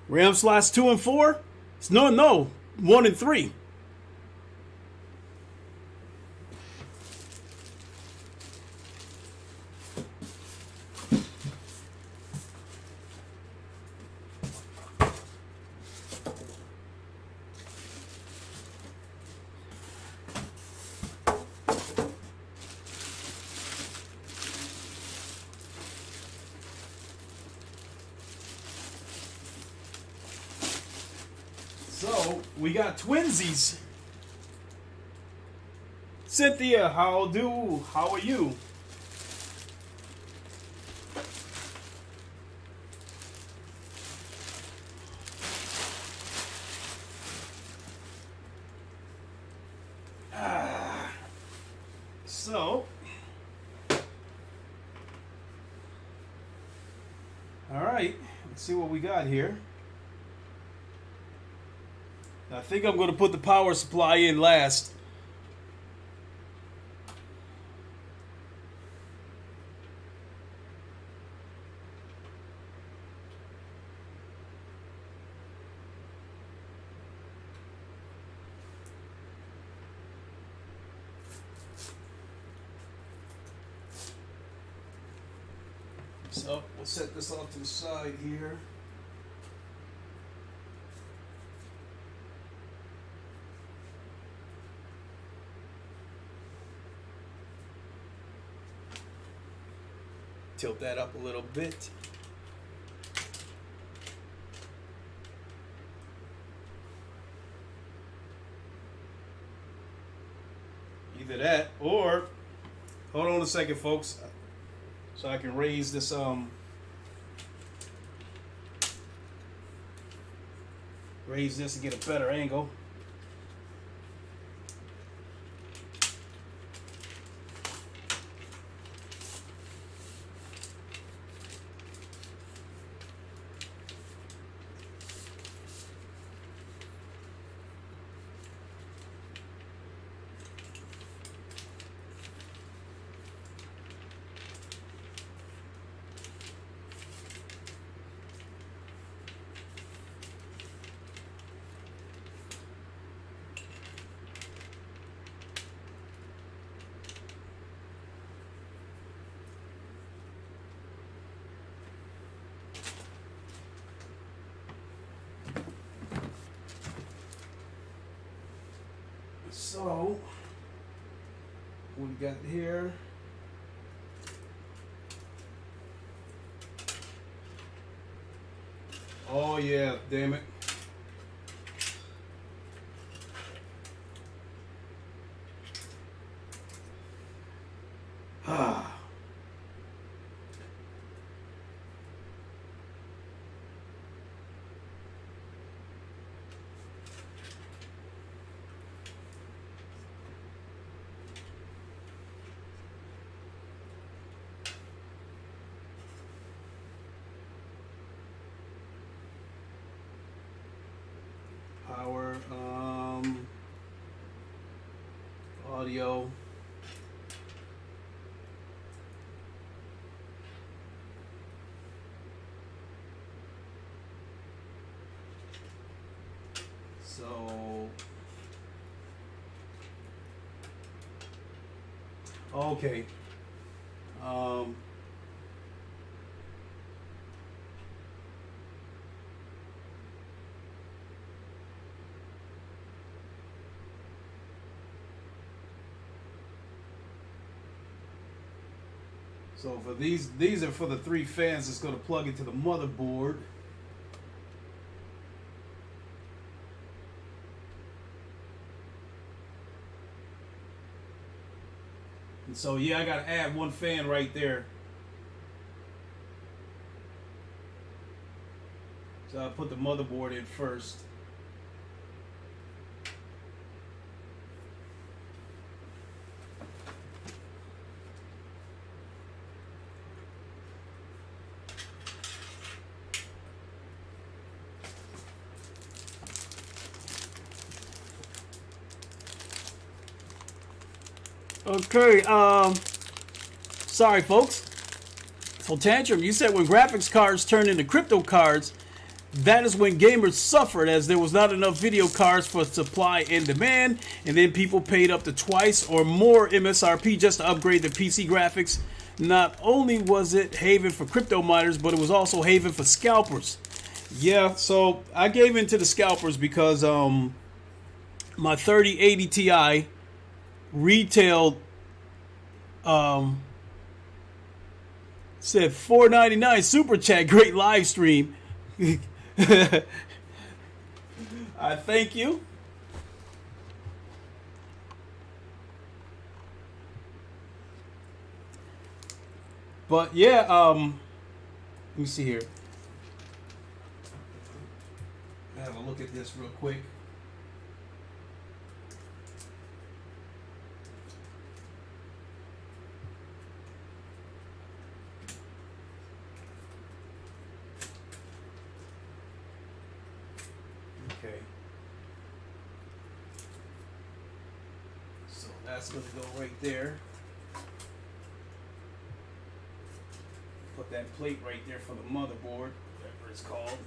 RAM slots 2 and 4? No, 1 and 3. So, we got twinsies. Cynthia, how are you? So, all right, let's see what we got here. I think I'm going to put the power supply in last. So we'll set this off to the side here. Tilt that up a little bit. Either that or, hold on a second, folks, so I can raise this raise this and get a better angle. So, what we got here? Oh yeah, damn it. Ah. Power, audio. So, okay. So for these are for the 3 fans that's going to plug into the motherboard. And so yeah, I got to add 1 fan right there. So I put the motherboard in first. Okay, sorry folks. So Tantrum, you said when graphics cards turned into crypto cards, that is when gamers suffered, as there was not enough video cards for supply and demand, and then people paid up to twice or more MSRP just to upgrade their PC graphics. Not only was it haven for crypto miners, but it was also haven for scalpers. Yeah, so I gave in to the scalpers because my 3080 Ti retailed said $4.99 super chat, great live stream. I thank you. But yeah, let me see here. Have a look at this real quick. Okay. So that's going to go right there. Put that plate right there for the motherboard, whatever it's called.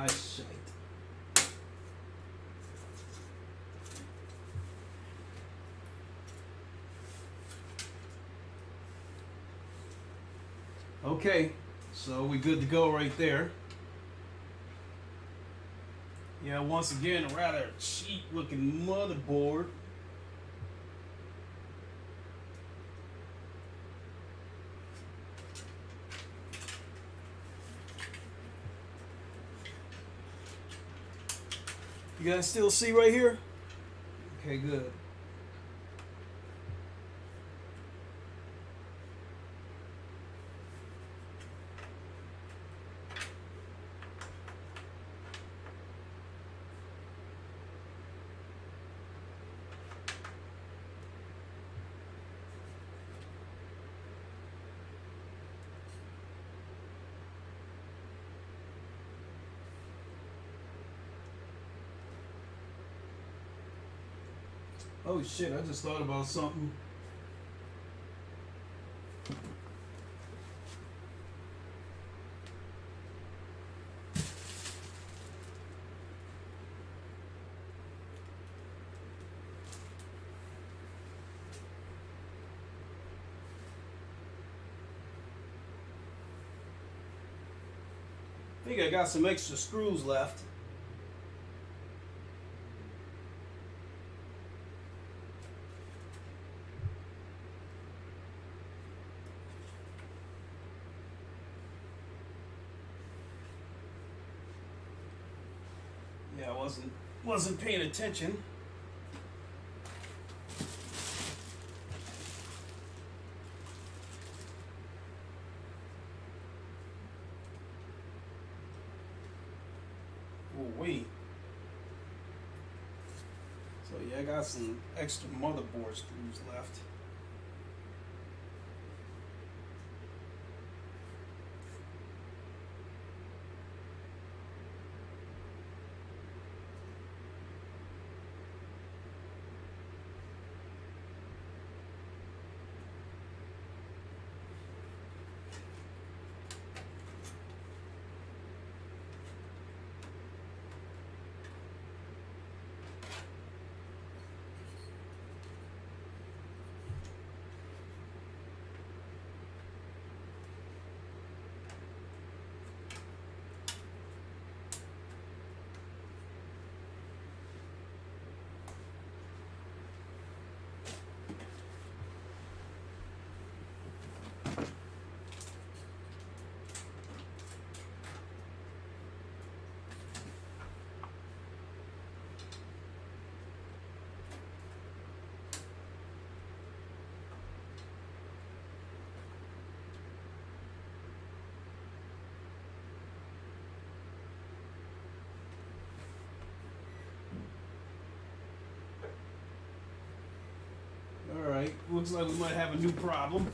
Shit. Okay, so we good to go right there. Yeah, once again, a rather cheap looking motherboard. You guys still see right here? Okay, good. Oh shit, I just thought about something. I think I got some extra screws left. Yeah, I wasn't paying attention. Oh wait. So yeah, I got some extra motherboard screws left. Alright, looks like we might have a new problem.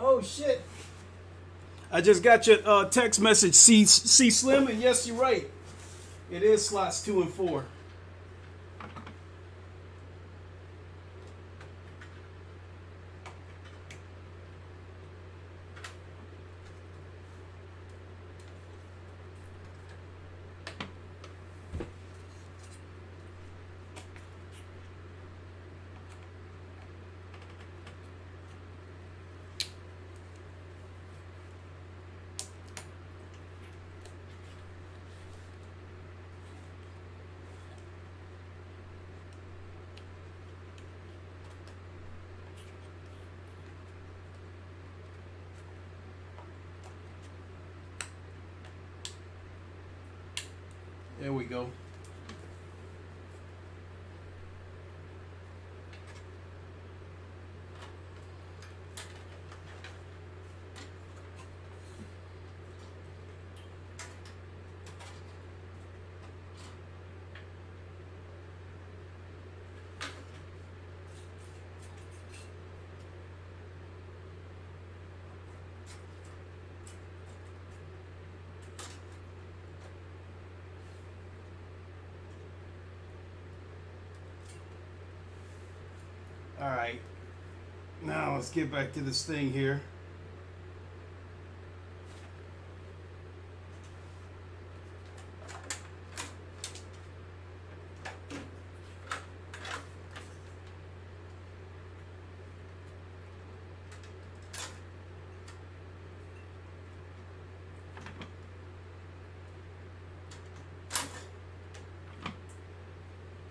Oh shit. I just got your text message, C Slim, and yes, you're right. It is slots 2 and 4. There we go. right. Now let's get back to this thing here.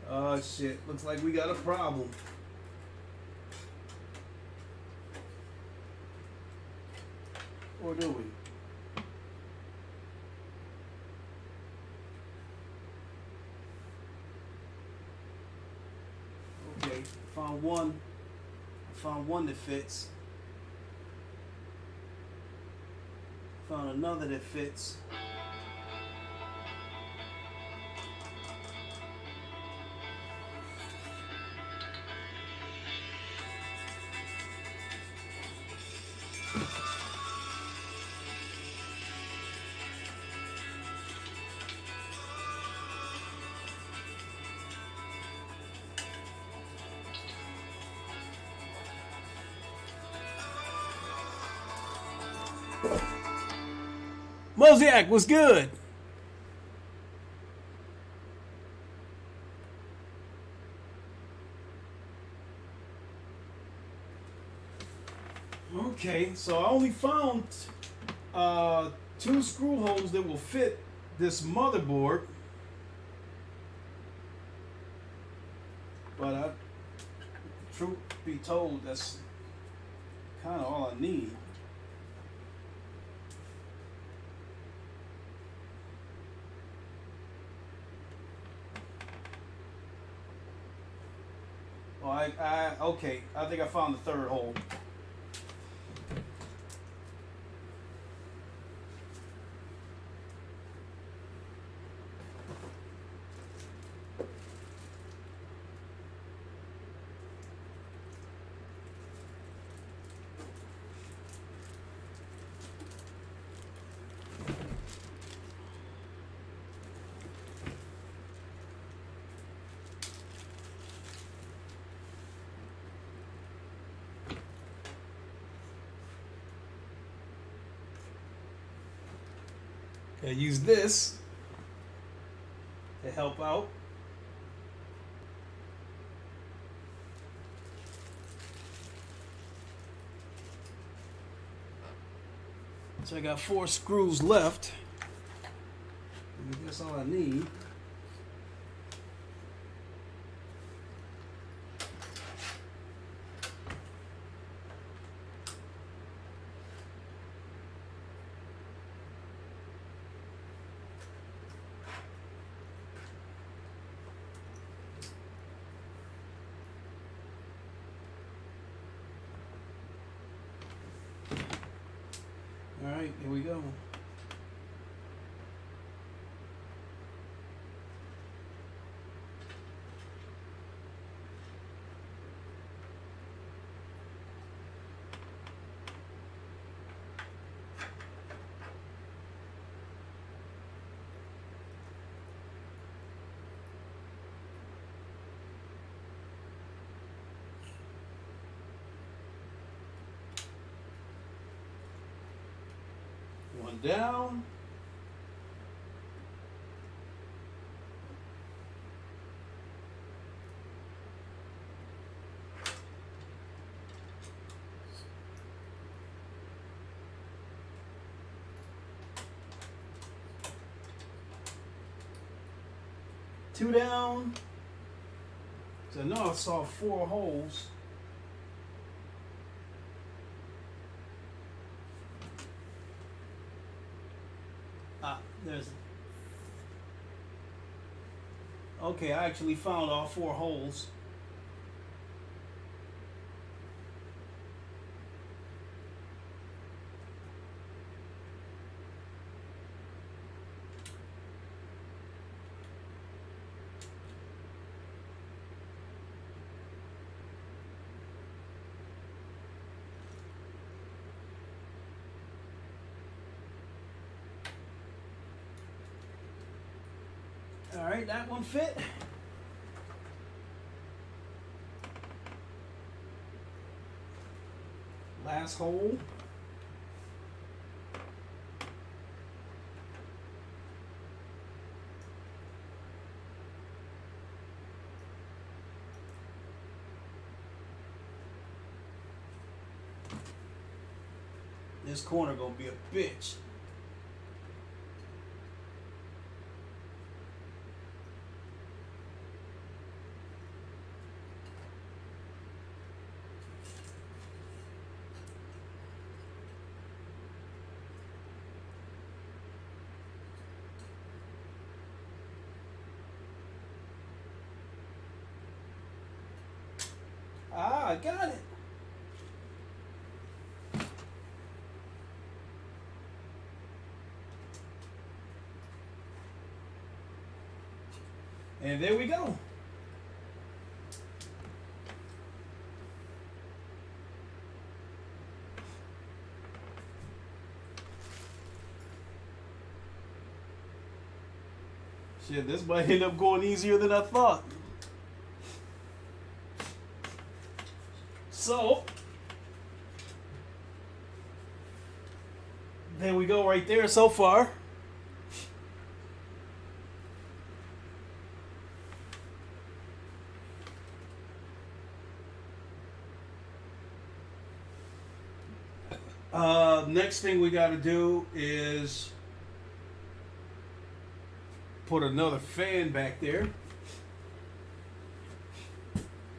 Oh shit, looks like we got a problem. Or do we? Okay, found one. I found one that fits. Found another that fits. Mosaic was good. Okay, so I only found 2 screw holes that will fit this motherboard. But truth be told, that's kind of all I need. Oh, okay, I think I found the 3rd hole. I use this to help out. So I got 4 screws left. I think that's all I need. All right, here we go. One down. Two down. So now I saw 4 holes. There's. Okay, I actually found all 4 holes. All right, that one fit. Last hole. This corner gonna be a bitch. Ah, I got it. And there we go. Shit, this might end up going easier than I thought. So, there we go right there so far. Next thing we got to do is put another fan back there.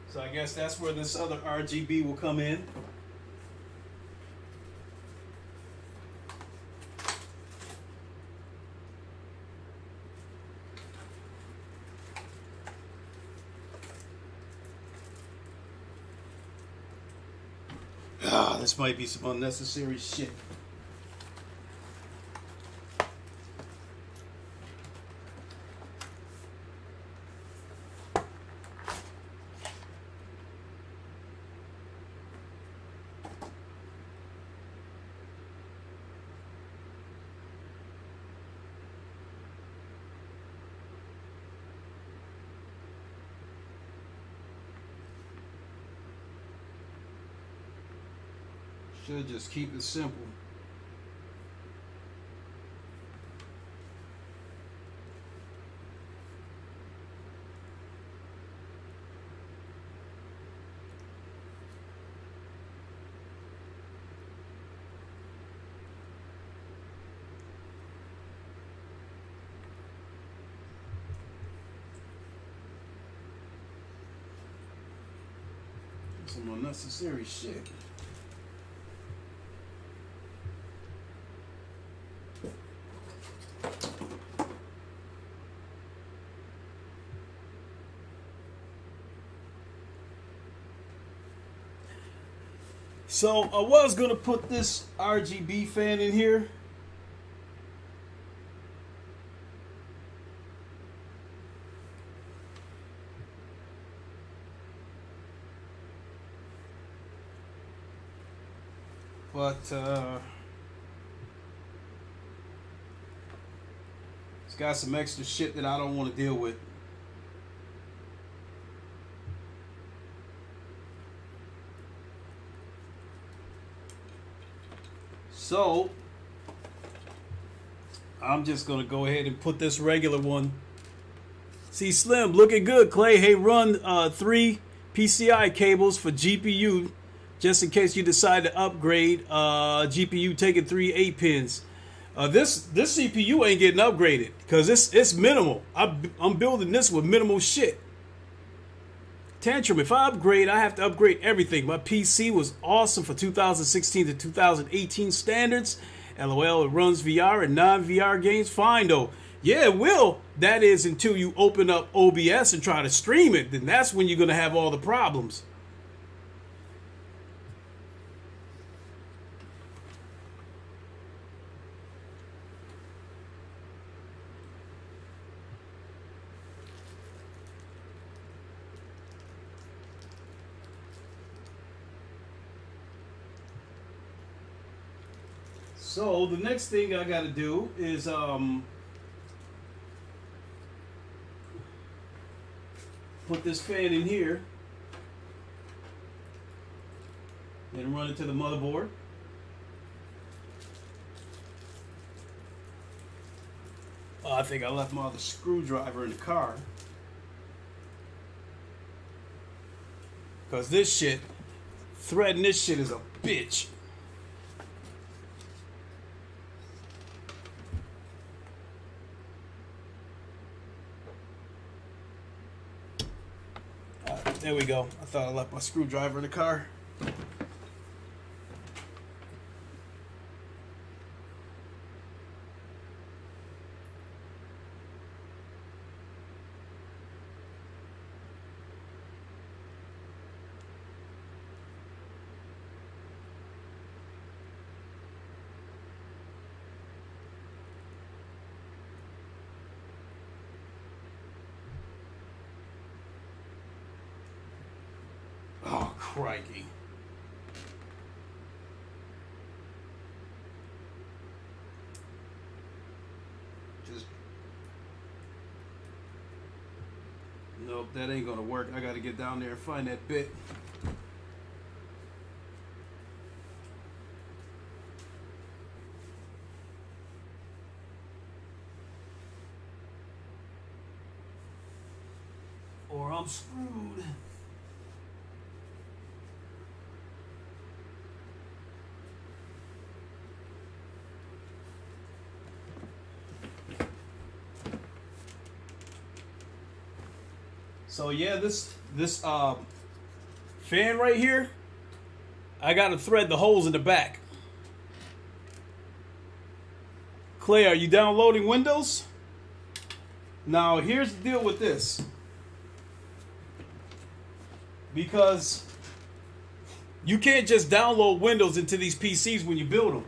So I guess that's where this other RGB will come in. Ah, this might be some unnecessary shit. Should just keep it simple. Some unnecessary shit. So I was gonna put this RGB fan in here. But it's got some extra shit that I don't want to deal with. So I'm just gonna go ahead and put this regular one. See, Slim, looking good, Clay. Hey, run 3 PCI cables for GPU, just in case you decide to upgrade. GPU taking 3 8-pins. This CPU ain't getting upgraded because it's minimal. I'm building this with minimal shit. Tantrum, if I upgrade, I have to upgrade everything. My PC was awesome for 2016 to 2018 standards. LOL, it runs VR and non-VR games fine though. Yeah, it will. That is until you open up OBS and try to stream it. Then that's when you're going to have all the problems. So the next thing I got to do is put this fan in here. Then run it to the motherboard. Oh, I think I left my other screwdriver in the car. Because this shit, threading this shit is a bitch. There we go. I thought I left my screwdriver in the car. Oh, crikey. Just... Nope, that ain't gonna work. I gotta get down there and find that bit. Or I'm screwed. So yeah, this fan right here, I gotta thread the holes in the back. Clay, are you downloading Windows? Now here's the deal with this. Because you can't just download Windows into these PCs when you build them.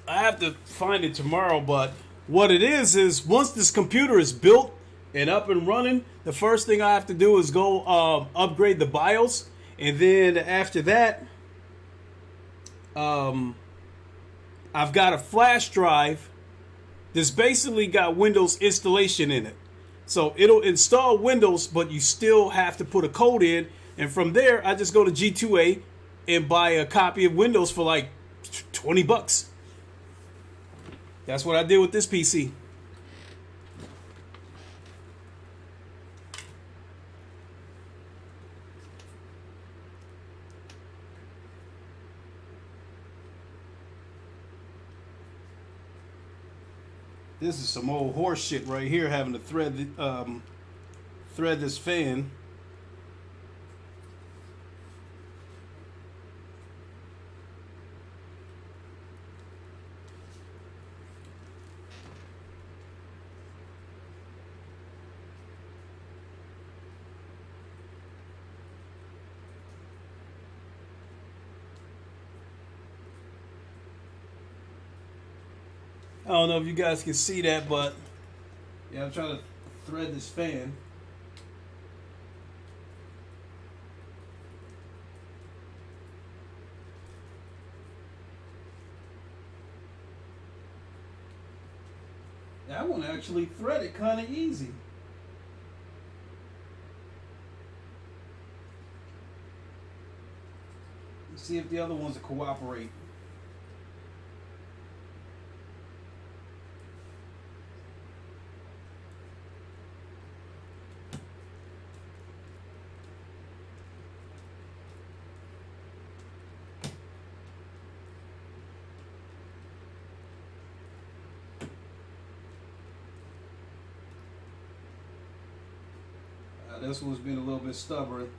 I have to find it tomorrow, but what it is once this computer is built and up and running, the first thing I have to do is go upgrade the BIOS, and then after that, I've got a flash drive that's basically got Windows installation in it. So it'll install Windows, but you still have to put a code in, and from there, I just go to G2A and buy a copy of Windows for like $20. That's what I did with this PC. This is some old horse shit right here, having to thread this fan. I don't know if you guys can see that, but yeah, I'm trying to thread this fan. That one actually threaded kind of easy. Let's see if the other ones will cooperate. This one's been a little bit stubborn.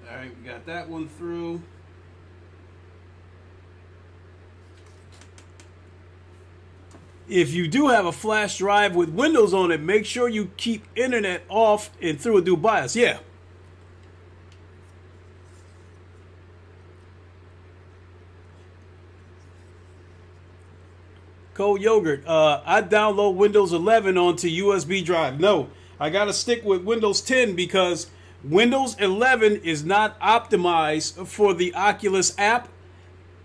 Alright, we got that one through. If you do have a flash drive with Windows on it, make sure you keep internet off and through a do BIOS. Yeah. Cold Yogurt. I download Windows 11 onto USB drive. No, I got to stick with Windows 10 because Windows 11 is not optimized for the Oculus app.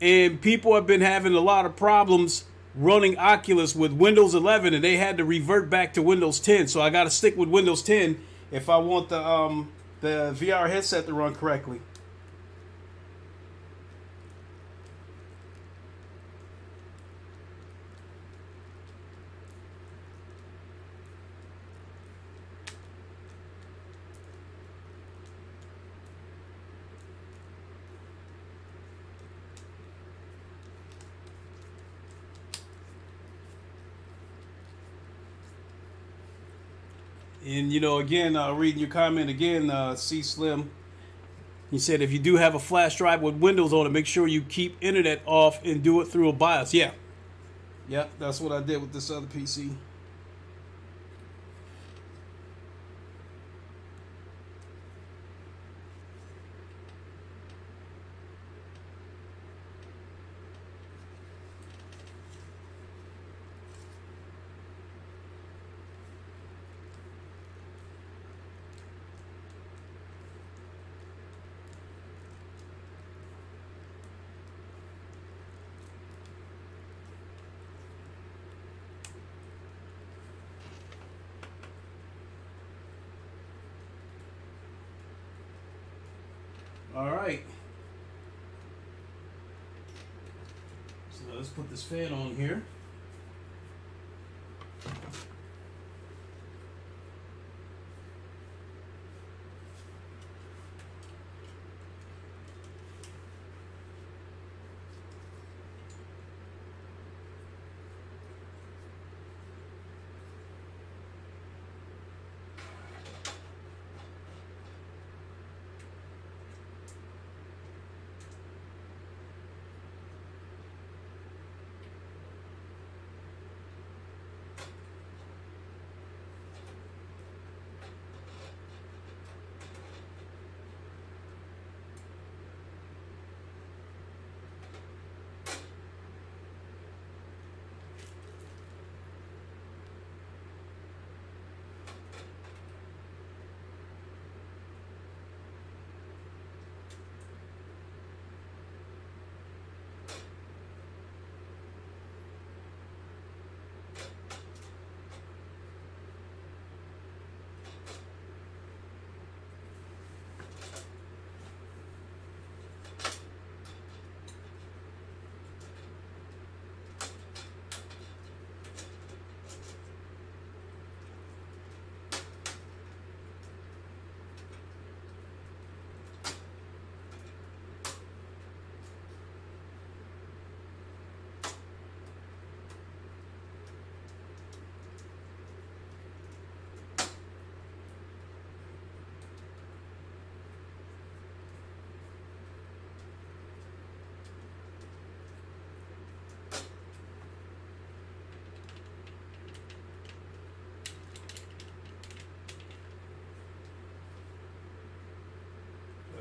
And people have been having a lot of problems running Oculus with Windows 11, and they had to revert back to Windows 10. So I got to stick with Windows 10 if I want the VR headset to run correctly. And, you know, again, reading your comment again, C Slim. He said if you do have a flash drive with Windows on it, make sure you keep internet off and do it through a BIOS. Yeah. Yeah, that's what I did with this other PC. All right. So let's put this fan on here.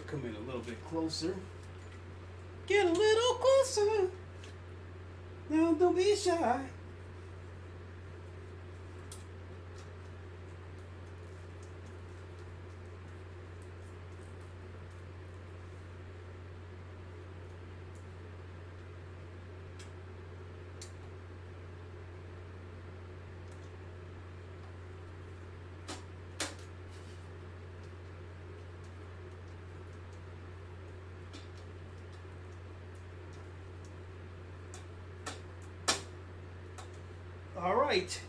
Come in a little bit closer. Get a little closer. Now don't be shy. All right,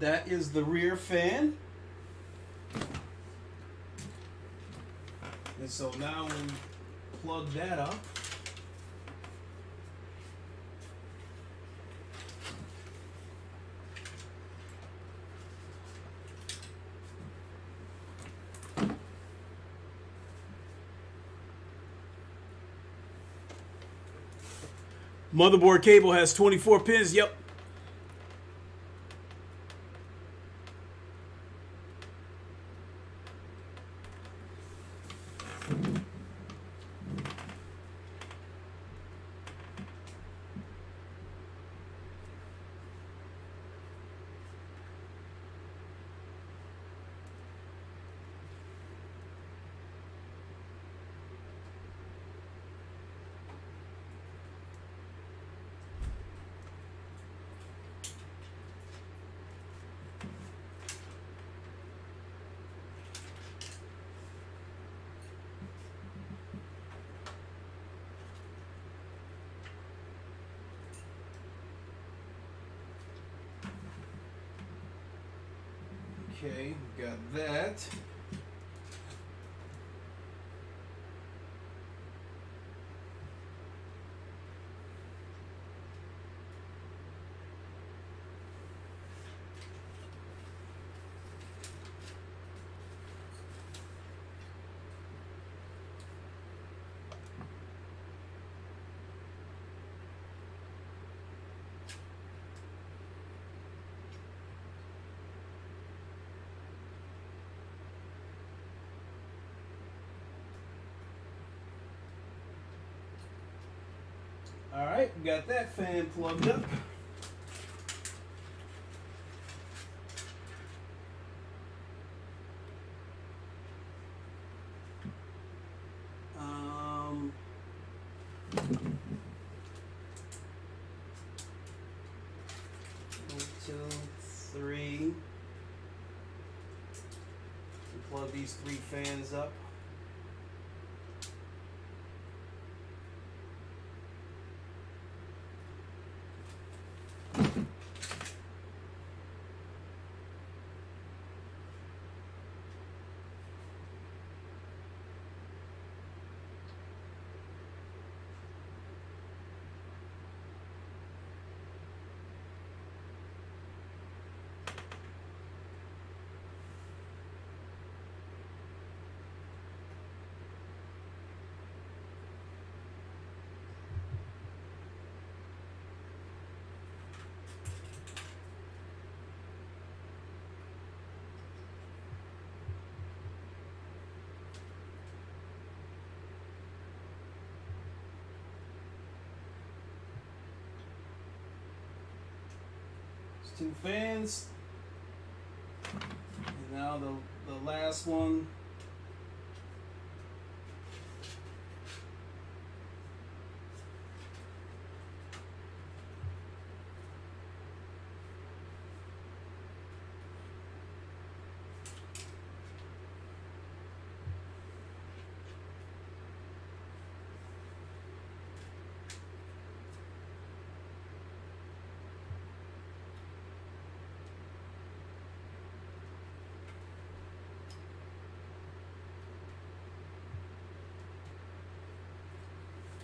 that is the rear fan. And so now we plug that up. Motherboard cable has 24 pins. Yep. Okay, got that. All right, got that fan plugged up. One, two, three. Plug these 3 fans up. It's 2 fans. And now the last one.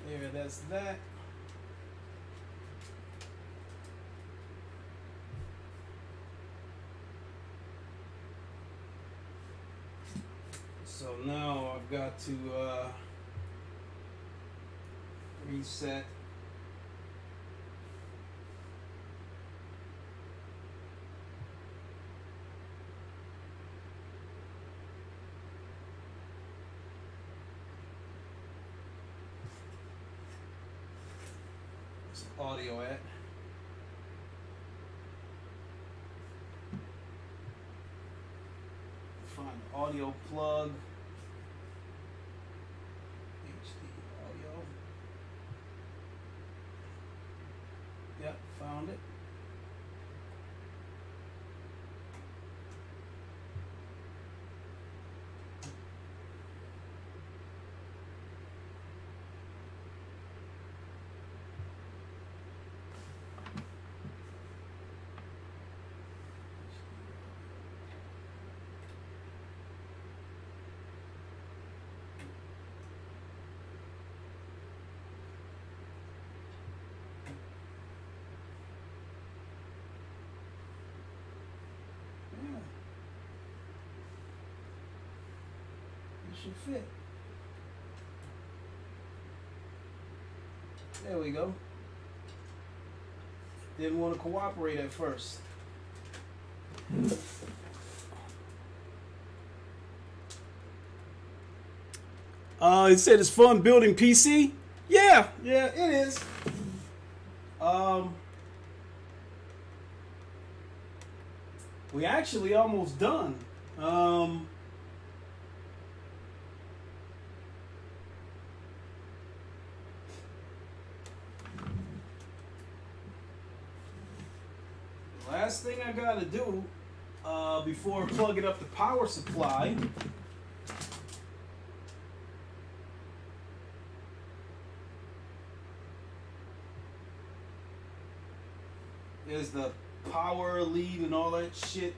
There, that's that. So now I've got to reset. Audio at. Find the audio plug. HD audio. Yep, found it. It should fit. There we go. Didn't want to cooperate at first. It said it's fun building PC. Yeah, it is. We actually almost done. Last thing I gotta do before plugging up the power supply is the power lead and all that shit.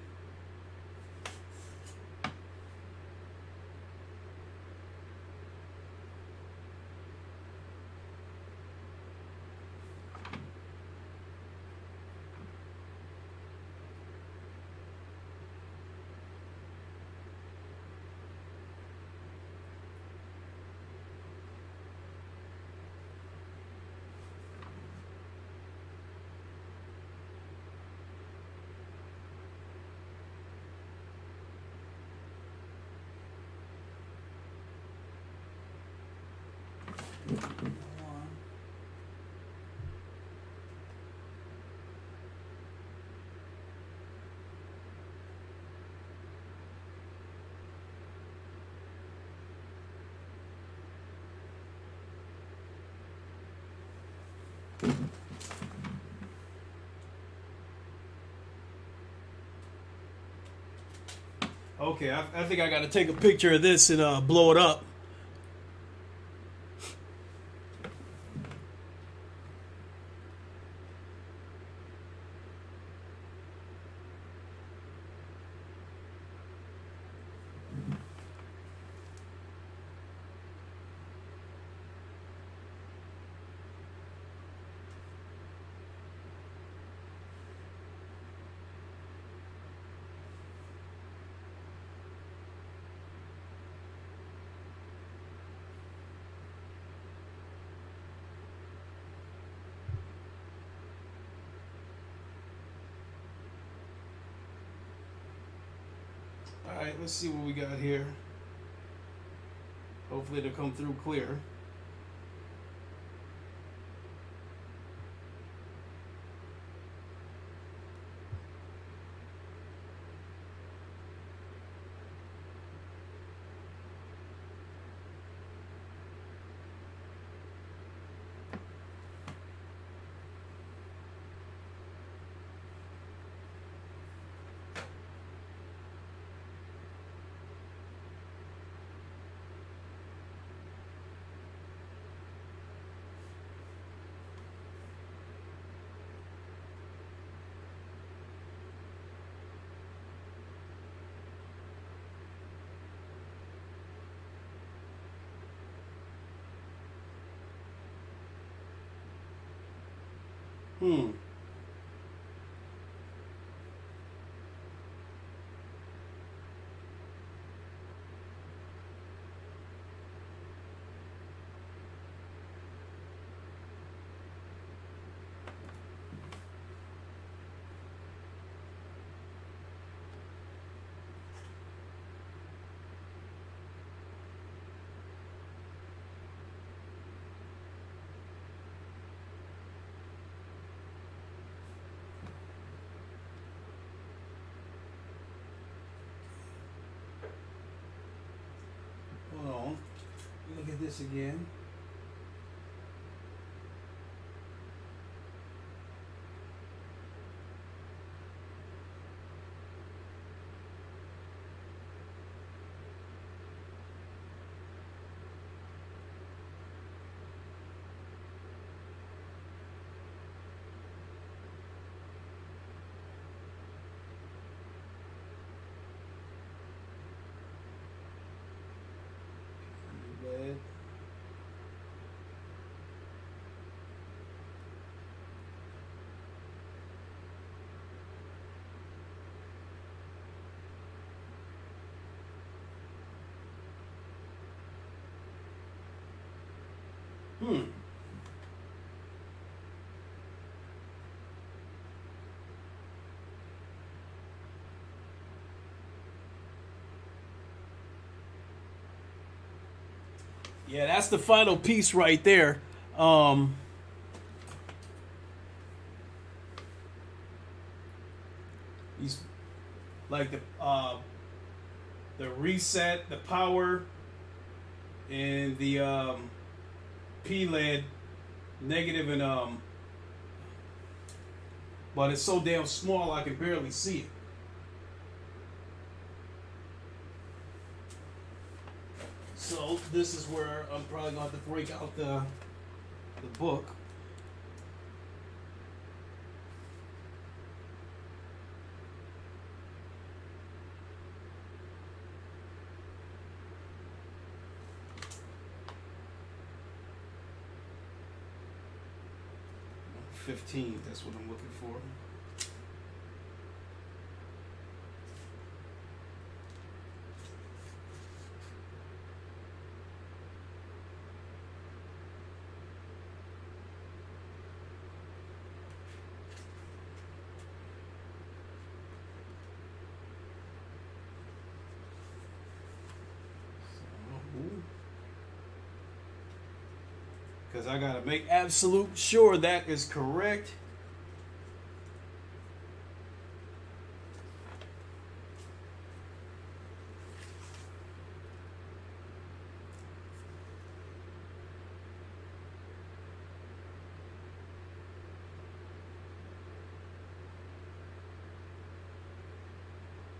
Okay, I think I got to take a picture of this and blow it up. Alright, let's see what we got here. Hopefully it'll come through clear. Hmm. Hold on. Look at this again. Bed. Yeah, that's the final piece right there. He's like the reset, the power, and the P-LED negative and but it's so damn small I can barely see it. So this is where I'm probably going to have to break out the book. $15, that's what I'm looking for. Because I gotta make absolute sure that is correct.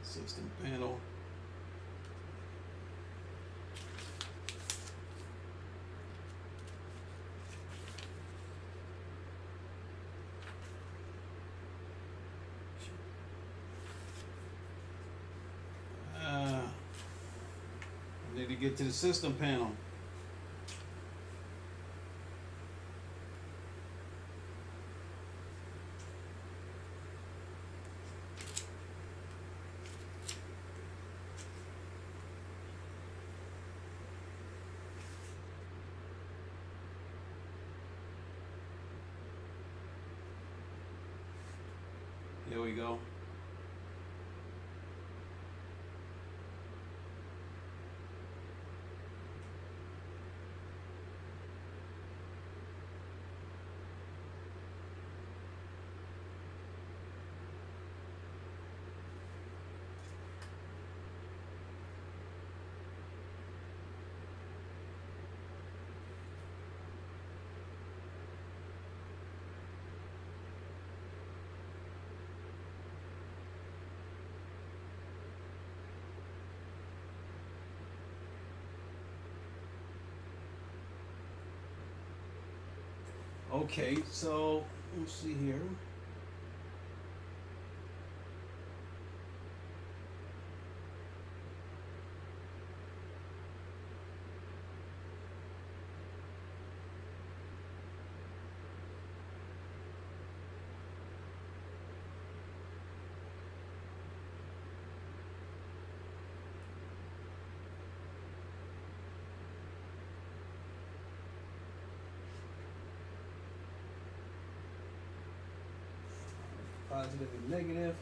System panel. I need to get to the system panel. There we go. Okay, so let's see here. Positive and negative.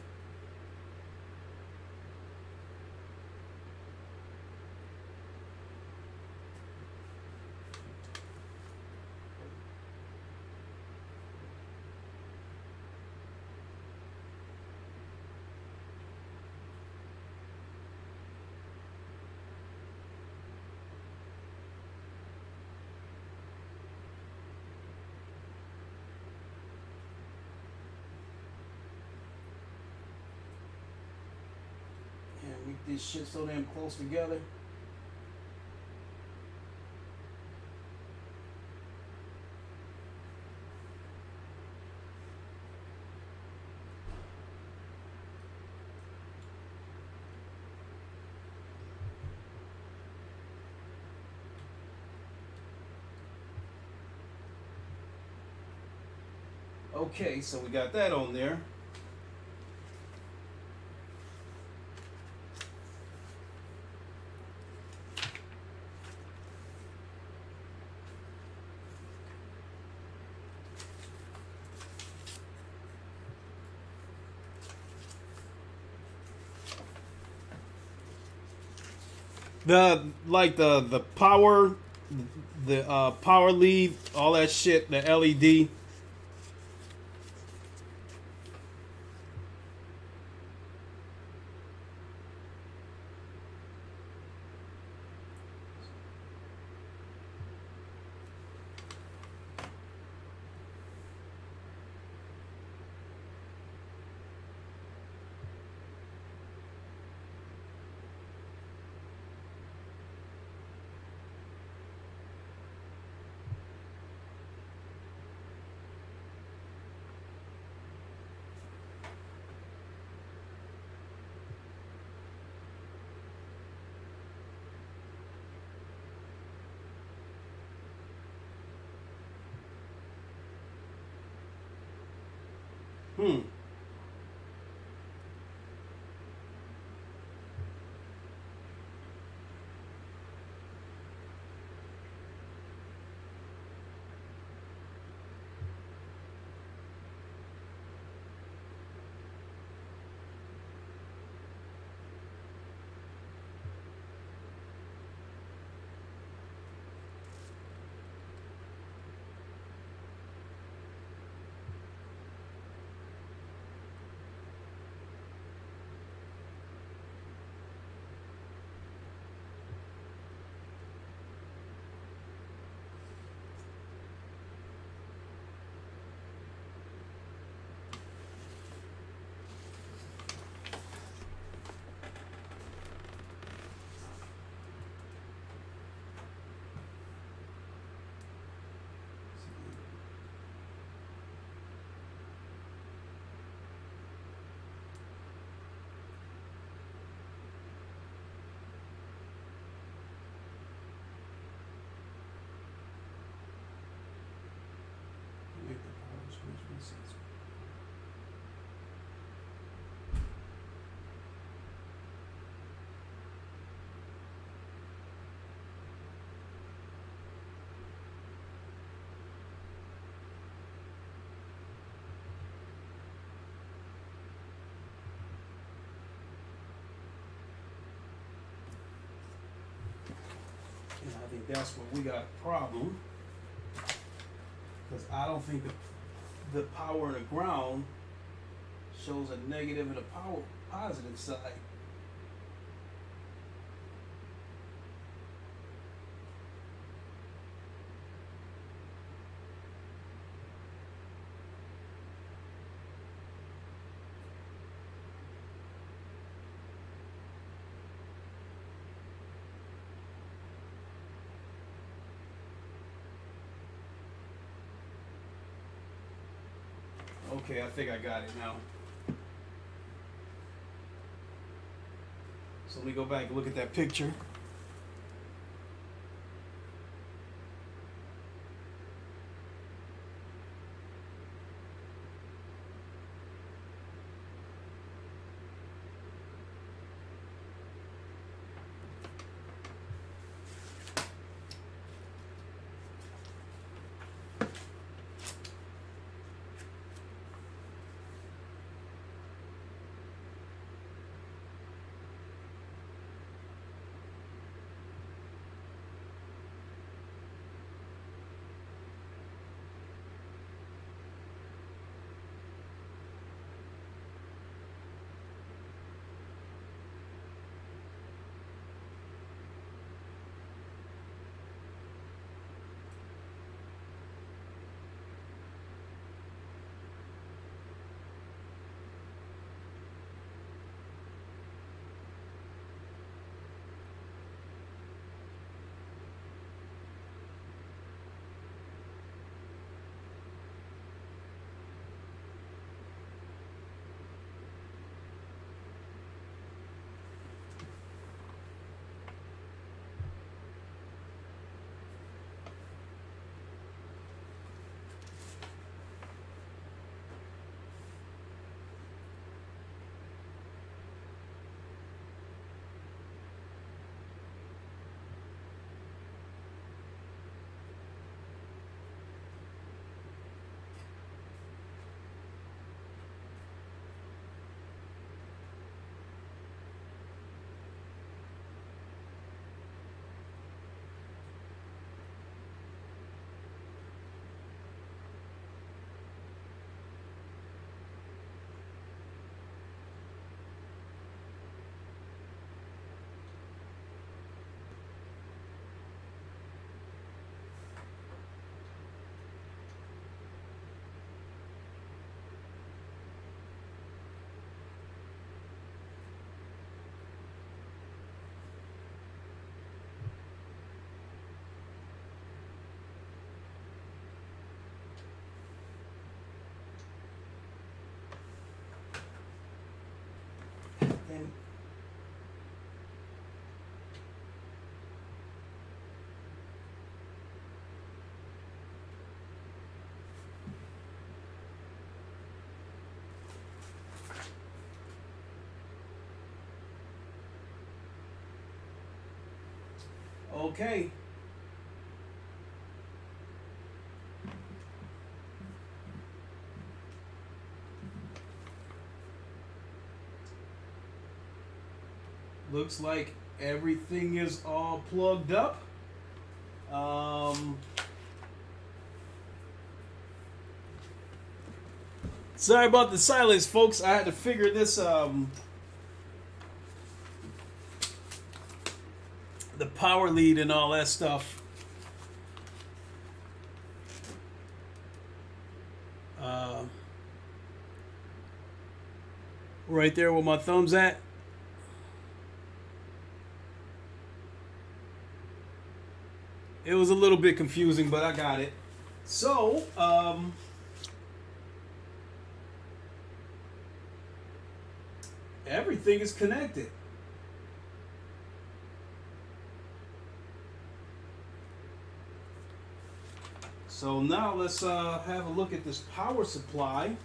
And make this shit so damn close together. Okay, so we got that on there. The power, the power lead, all that shit, the LED. Hmm. And I think that's where we got a problem, because I don't think the power and the ground shows a negative and a power positive side. Okay, I think I got it now. So let me go back and look at that picture. Okay. Looks like everything is all plugged up. Sorry about the silence, folks. I had to figure this the power lead and all that stuff. Right there where my thumb's at. It was a little bit confusing, but I got it. So, everything is connected. So now let's have a look at this power supply.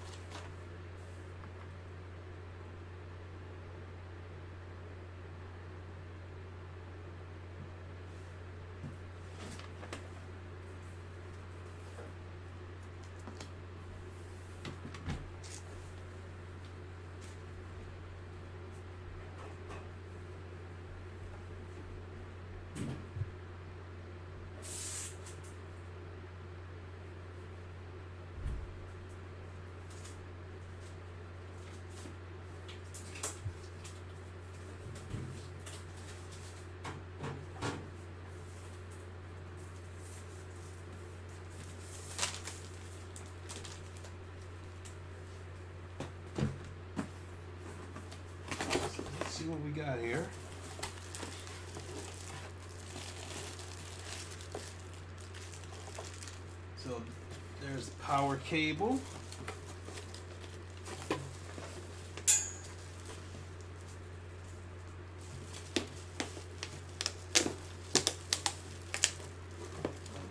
See what we got here. So there's the power cable.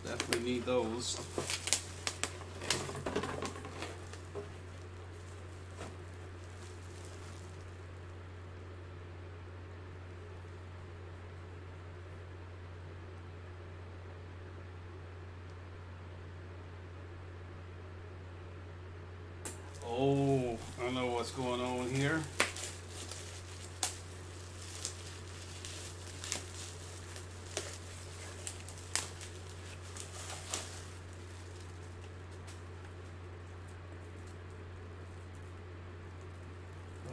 Definitely need those. Oh, I know what's going on here.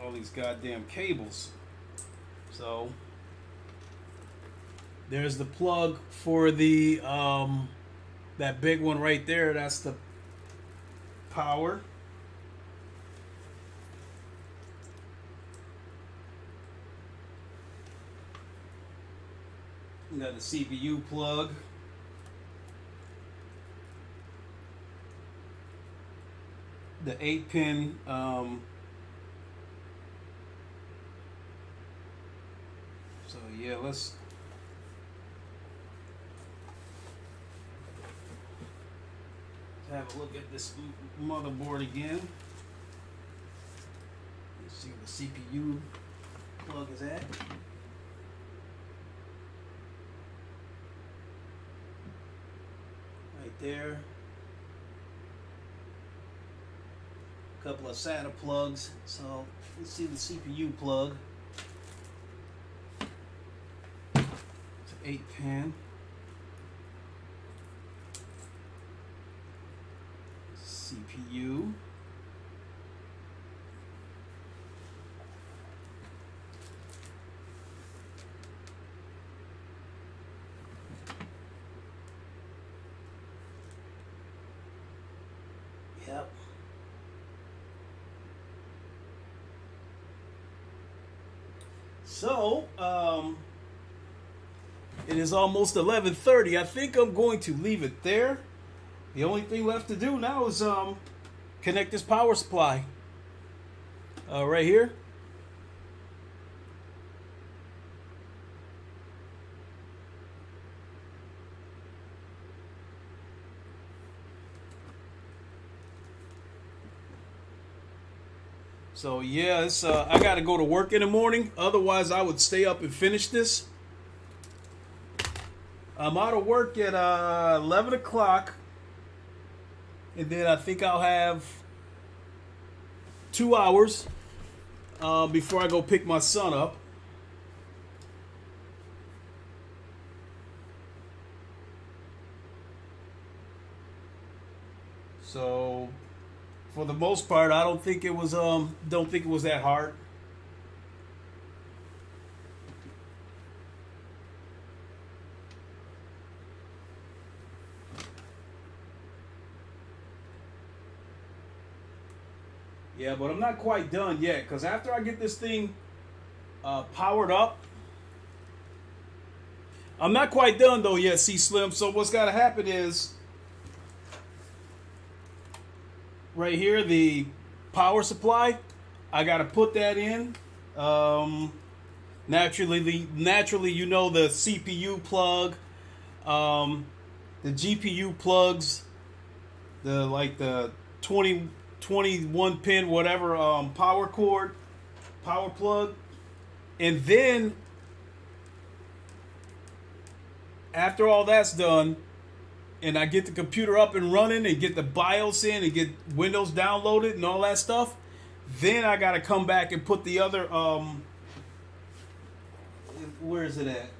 All these goddamn cables. So there's the plug for the that big one right there. That's the power. We got the CPU plug. The 8-pin so yeah, let's have a look at this motherboard again. Let's see where the CPU plug is at. There, a couple of SATA plugs. So let's see the CPU plug. It's an 8-pin. CPU. Yep. So, it is almost 11:30. I think I'm going to leave it there. The only thing left to do now is connect this power supply. Right here. So yeah, it's, I got to go to work in the morning. Otherwise, I would stay up and finish this. I'm out of work at 11 o'clock. And then I think I'll have 2 hours before I go pick my son up. So, for the most part, I don't think it was that hard. Yeah, but I'm not quite done yet, because after I get this thing powered up, I'm not quite done though yet, C-Slim. So what's got to happen is, right here, the power supply, I got to put that in. Naturally, you know, the CPU plug, the GPU plugs, the 21 pin whatever power cord, power plug, and then after all that's done and I get the computer up and running and get the BIOS in and get Windows downloaded and all that stuff, then I got to come back and put the other where is it at?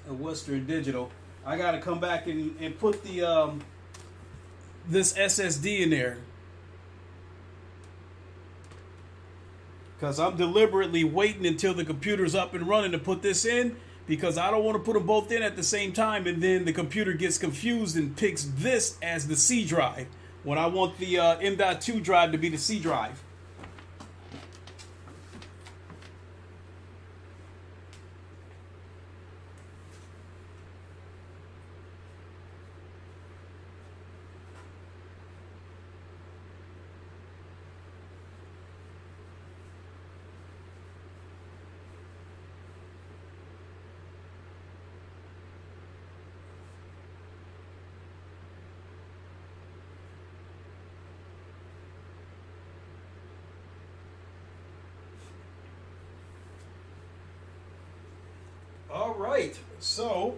Western Digital. I got to come back and put the this SSD in there, because I'm deliberately waiting until the computer's up and running to put this in, because I don't want to put them both in at the same time and then the computer gets confused and picks this as the C drive when I want the M.2 drive to be the C drive. All right, so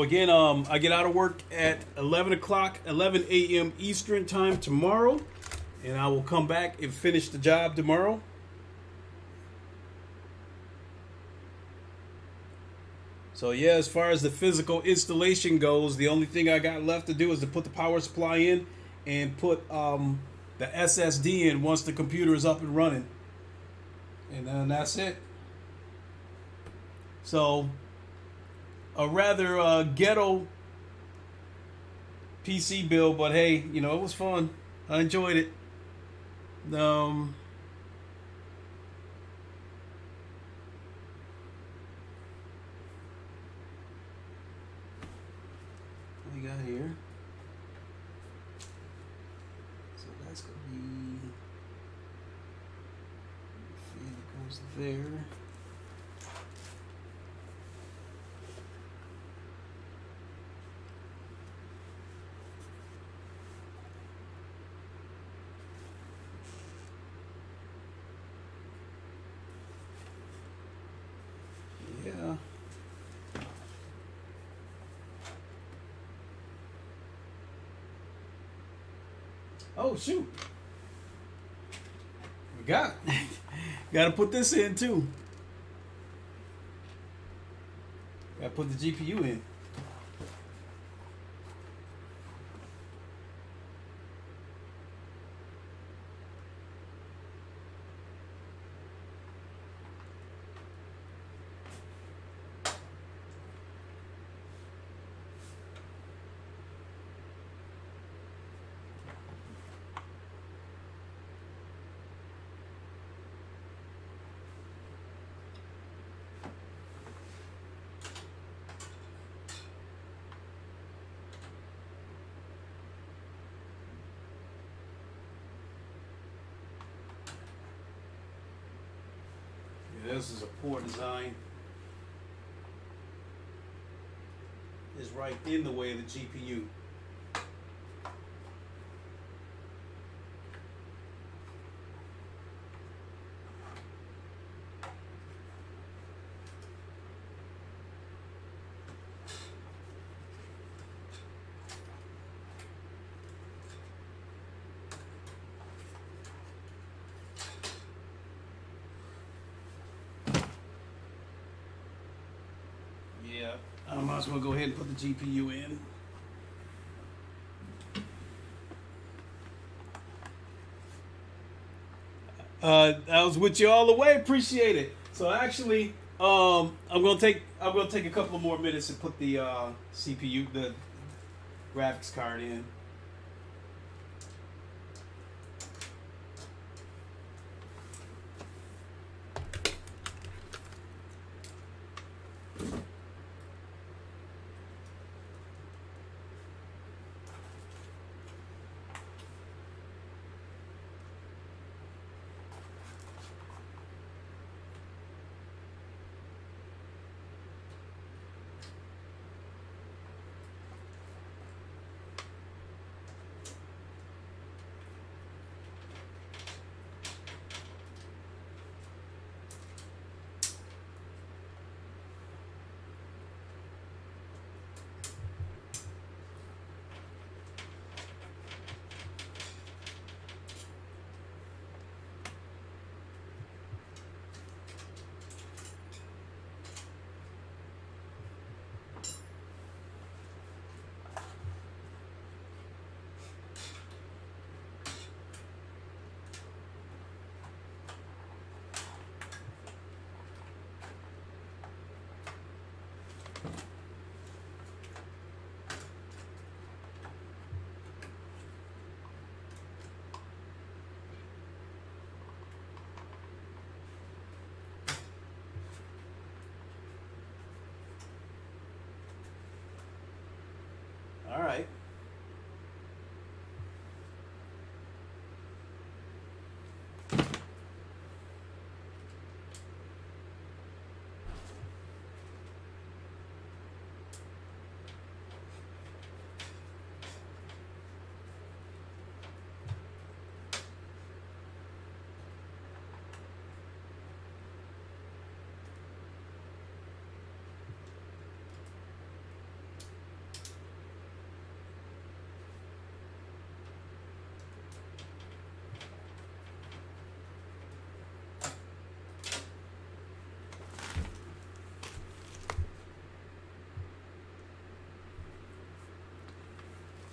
again, I get out of work at 11 a.m. Eastern time tomorrow, and I will come back and finish the job tomorrow. So yeah, as far as the physical installation goes, the only thing I got left to do is to put the power supply in and put the SSD in once the computer is up and running, and then that's it. So a rather ghetto PC build, but hey, you know, it was fun. I enjoyed it. What we got here? So that's gonna be, fan that goes there. Yeah. Oh shoot. We got to put this in too. Got to put the GPU in. This is a poor design. It's right in the way of the GPU. I might as well go ahead and put the GPU in. I was with you all the way. Appreciate it. So actually, I'm gonna take a couple of more minutes and put the CPU, the graphics card in. All right.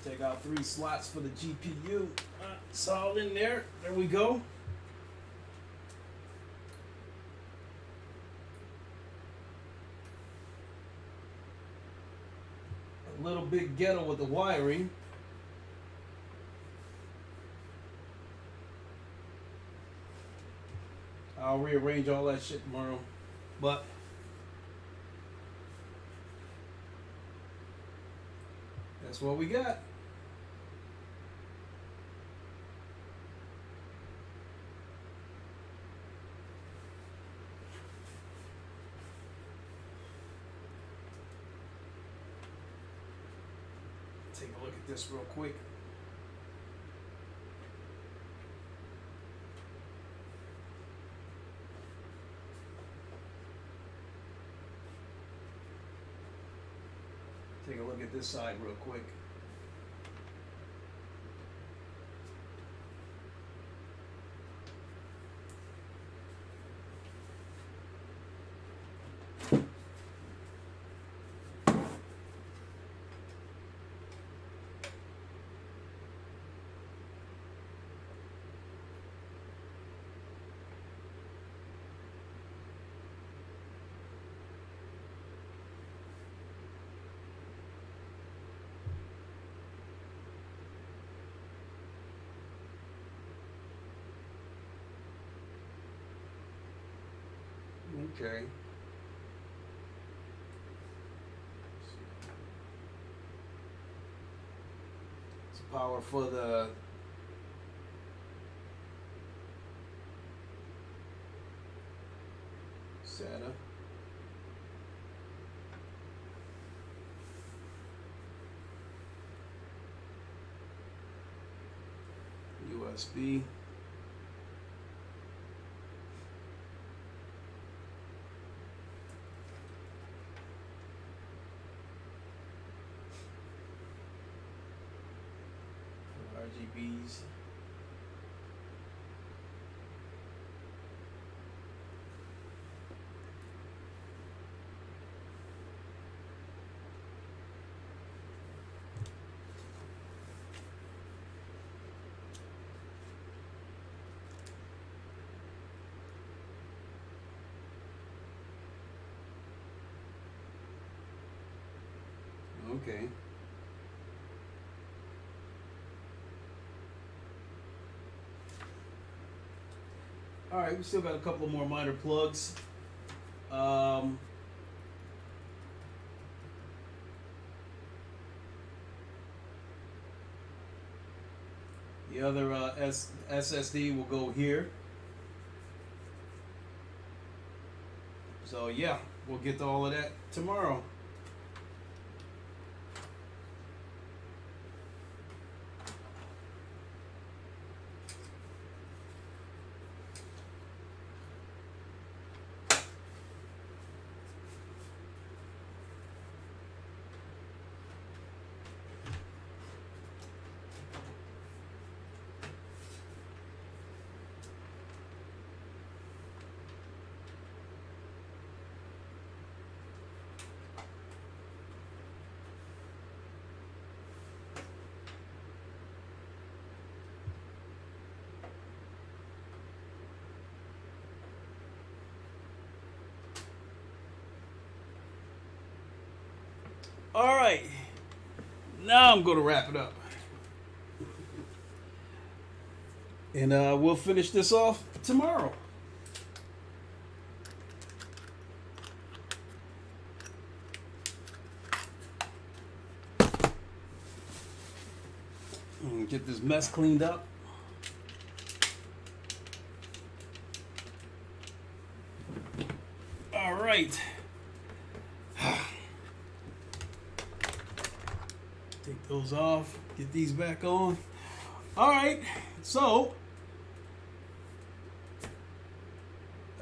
Take out 3 slots for the GPU. It's all in there. There we go. A little bit ghetto with the wiring. I'll rearrange all that shit tomorrow. But that's what we got. Take a look at this real quick. Take a look at this side real quick. Okay. It's power for the SATA. USB. RGBs. Okay. All right, we still got a couple of more minor plugs. The other SSD will go here. So yeah, we'll get to all of that tomorrow. All right, now I'm going to wrap it up. And we'll finish this off tomorrow. Get this mess cleaned up. All right. Take those off. Get these back on. All right. So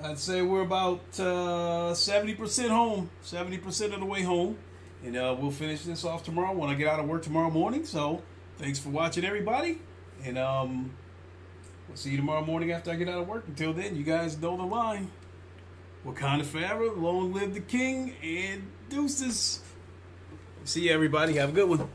I'd say we're about 70% home. 70% of the way home. And we'll finish this off tomorrow when I get out of work tomorrow morning. So thanks for watching, everybody. And we'll see you tomorrow morning after I get out of work. Until then, you guys know the line. Wakanda forever, long live the king, and deuces. See you, everybody. Have a good one.